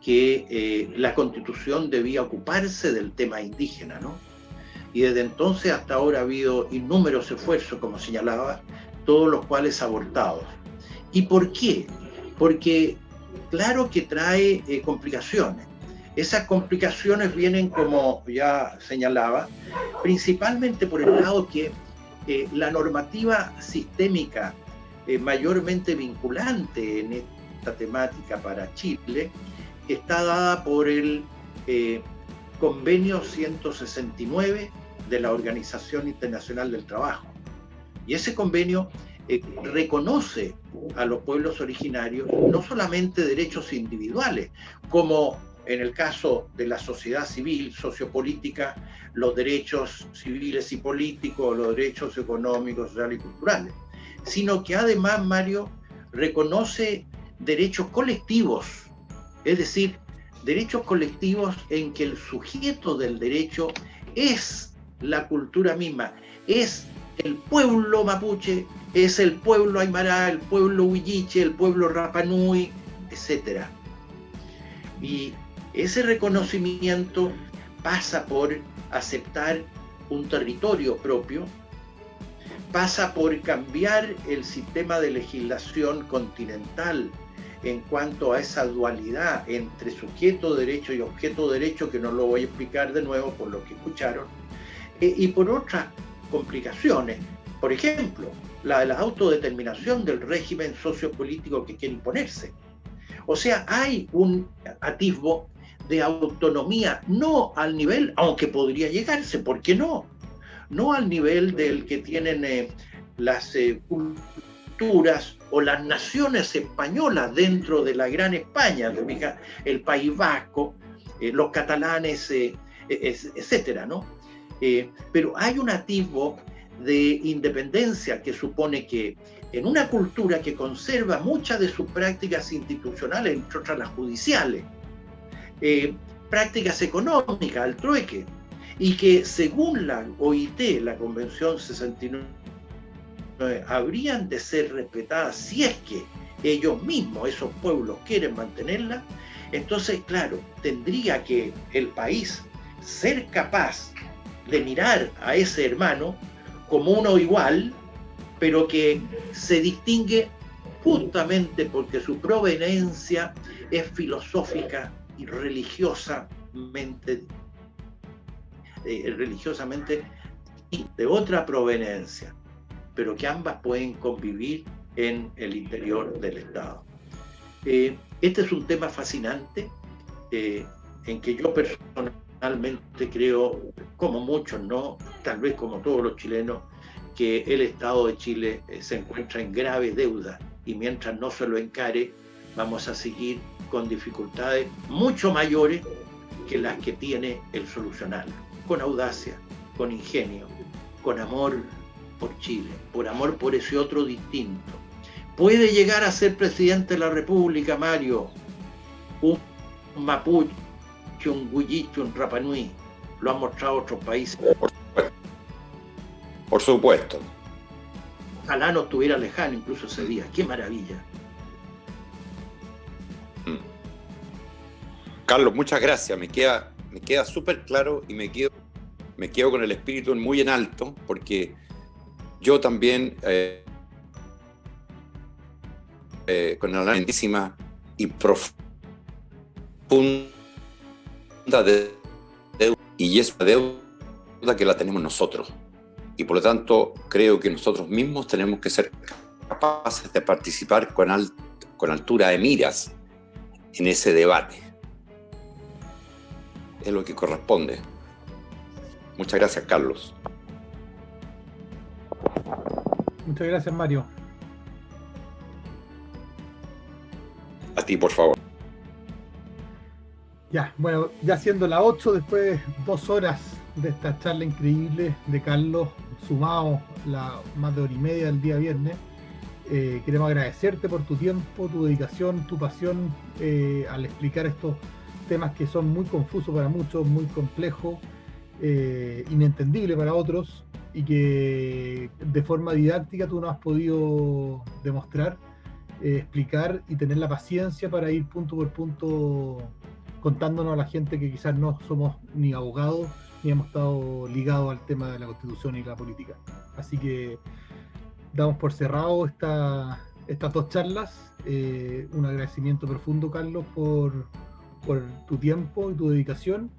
que la Constitución debía ocuparse del tema indígena, ¿no? Y desde entonces hasta ahora ha habido innúmeros esfuerzos, como señalaba, todos los cuales abortados. ¿Y por qué? Porque claro que trae complicaciones. Esas complicaciones vienen, como ya señalaba, principalmente por el lado que la normativa sistémica mayormente vinculante en esta temática para Chile está dada por el Convenio 169 de la Organización Internacional del Trabajo. Y ese convenio reconoce a los pueblos originarios no solamente derechos individuales, como en el caso de la sociedad civil, sociopolítica, los derechos civiles y políticos, los derechos económicos, sociales y culturales, sino que además, Mario, reconoce derechos colectivos, es decir, derechos colectivos en que el sujeto del derecho es la cultura misma, es el pueblo mapuche, es el pueblo aymara, el pueblo huilliche, el pueblo rapanui, etc. Y ese reconocimiento pasa por aceptar un territorio propio, pasa por cambiar el sistema de legislación continental en cuanto a esa dualidad entre sujeto derecho y objeto derecho, que no lo voy a explicar de nuevo por lo que escucharon, y por otras complicaciones, por ejemplo, la de la autodeterminación del régimen sociopolítico que quiere imponerse. O sea, hay un atisbo de autonomía, no al nivel, aunque podría llegarse, ¿por qué no? No al nivel del que tienen las culturas o las naciones españolas dentro de la Gran España, el País Vasco, los catalanes, etcétera, ¿no? Pero hay un atisbo de independencia que supone que en una cultura que conserva muchas de sus prácticas institucionales, entre otras las judiciales, prácticas económicas al trueque, y que según la OIT, la Convención 69, habrían de ser respetadas si es que ellos mismos, esos pueblos, quieren mantenerlas. Entonces, claro, tendría que el país ser capaz de mirar a ese hermano como uno igual, pero que se distingue justamente porque su proveniencia es filosófica y religiosamente de otra proveniencia, pero que ambas pueden convivir en el interior del Estado. Este es un tema fascinante, en que yo personalmente creo, como muchos, ¿no? Tal vez como todos los chilenos, que el Estado de Chile se encuentra en grave deuda, y mientras no se lo encare, vamos a seguir con dificultades mucho mayores que las que tiene el solucionarlo, con audacia, con ingenio, con amor por Chile, por amor por ese otro distinto. Puede llegar a ser presidente de la República, Mario, un mapuche, un huilliche, un rapanui. Lo han mostrado otros países. Por supuesto. Ojalá no estuviera lejano incluso ese día. ¡Qué maravilla! Carlos, muchas gracias. Me queda súper claro, y me quedo con el espíritu muy en alto, porque yo también, con la grandísima y profunda deuda, y esa deuda que la tenemos nosotros. Y por lo tanto, creo que nosotros mismos tenemos que ser capaces de participar con altura de miras en ese debate. Es lo que corresponde. Muchas gracias, Carlos. Muchas gracias, Mario. A ti, por favor. Ya, bueno, ya siendo las 8, después de 2 horas de esta charla increíble de Carlos, sumado la más de hora y media del día viernes, queremos agradecerte por tu tiempo, tu dedicación, tu pasión al explicar estos temas que son muy confusos para muchos, muy complejos, inentendibles para otros, y que de forma didáctica tú nos has podido demostrar, explicar y tener la paciencia para ir punto por punto contándonos a la gente que quizás no somos ni abogados ni hemos estado ligados al tema de la Constitución y la política. Así que damos por cerrado estas 2 charlas. Un agradecimiento profundo, Carlos, por tu tiempo y tu dedicación,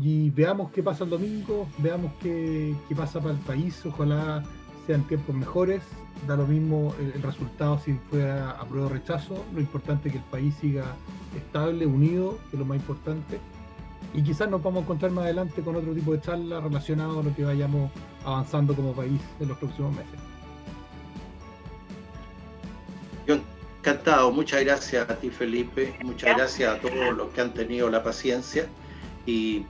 y veamos qué pasa el domingo, veamos qué pasa para el país. Ojalá sean tiempos mejores, da lo mismo el resultado si fuera apruebo o rechazo, lo importante es que el país siga estable, unido, que es lo más importante, y quizás nos vamos a encontrar más adelante con otro tipo de charlas relacionadas a lo que vayamos avanzando como país en los próximos meses. Yo encantado, muchas gracias a ti, Felipe, muchas gracias a todos los que han tenido la paciencia, y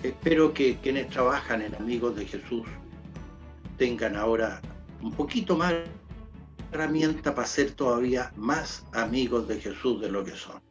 espero que quienes trabajan en Amigos de Jesús tengan ahora un poquito más herramienta para ser todavía más amigos de Jesús de lo que son.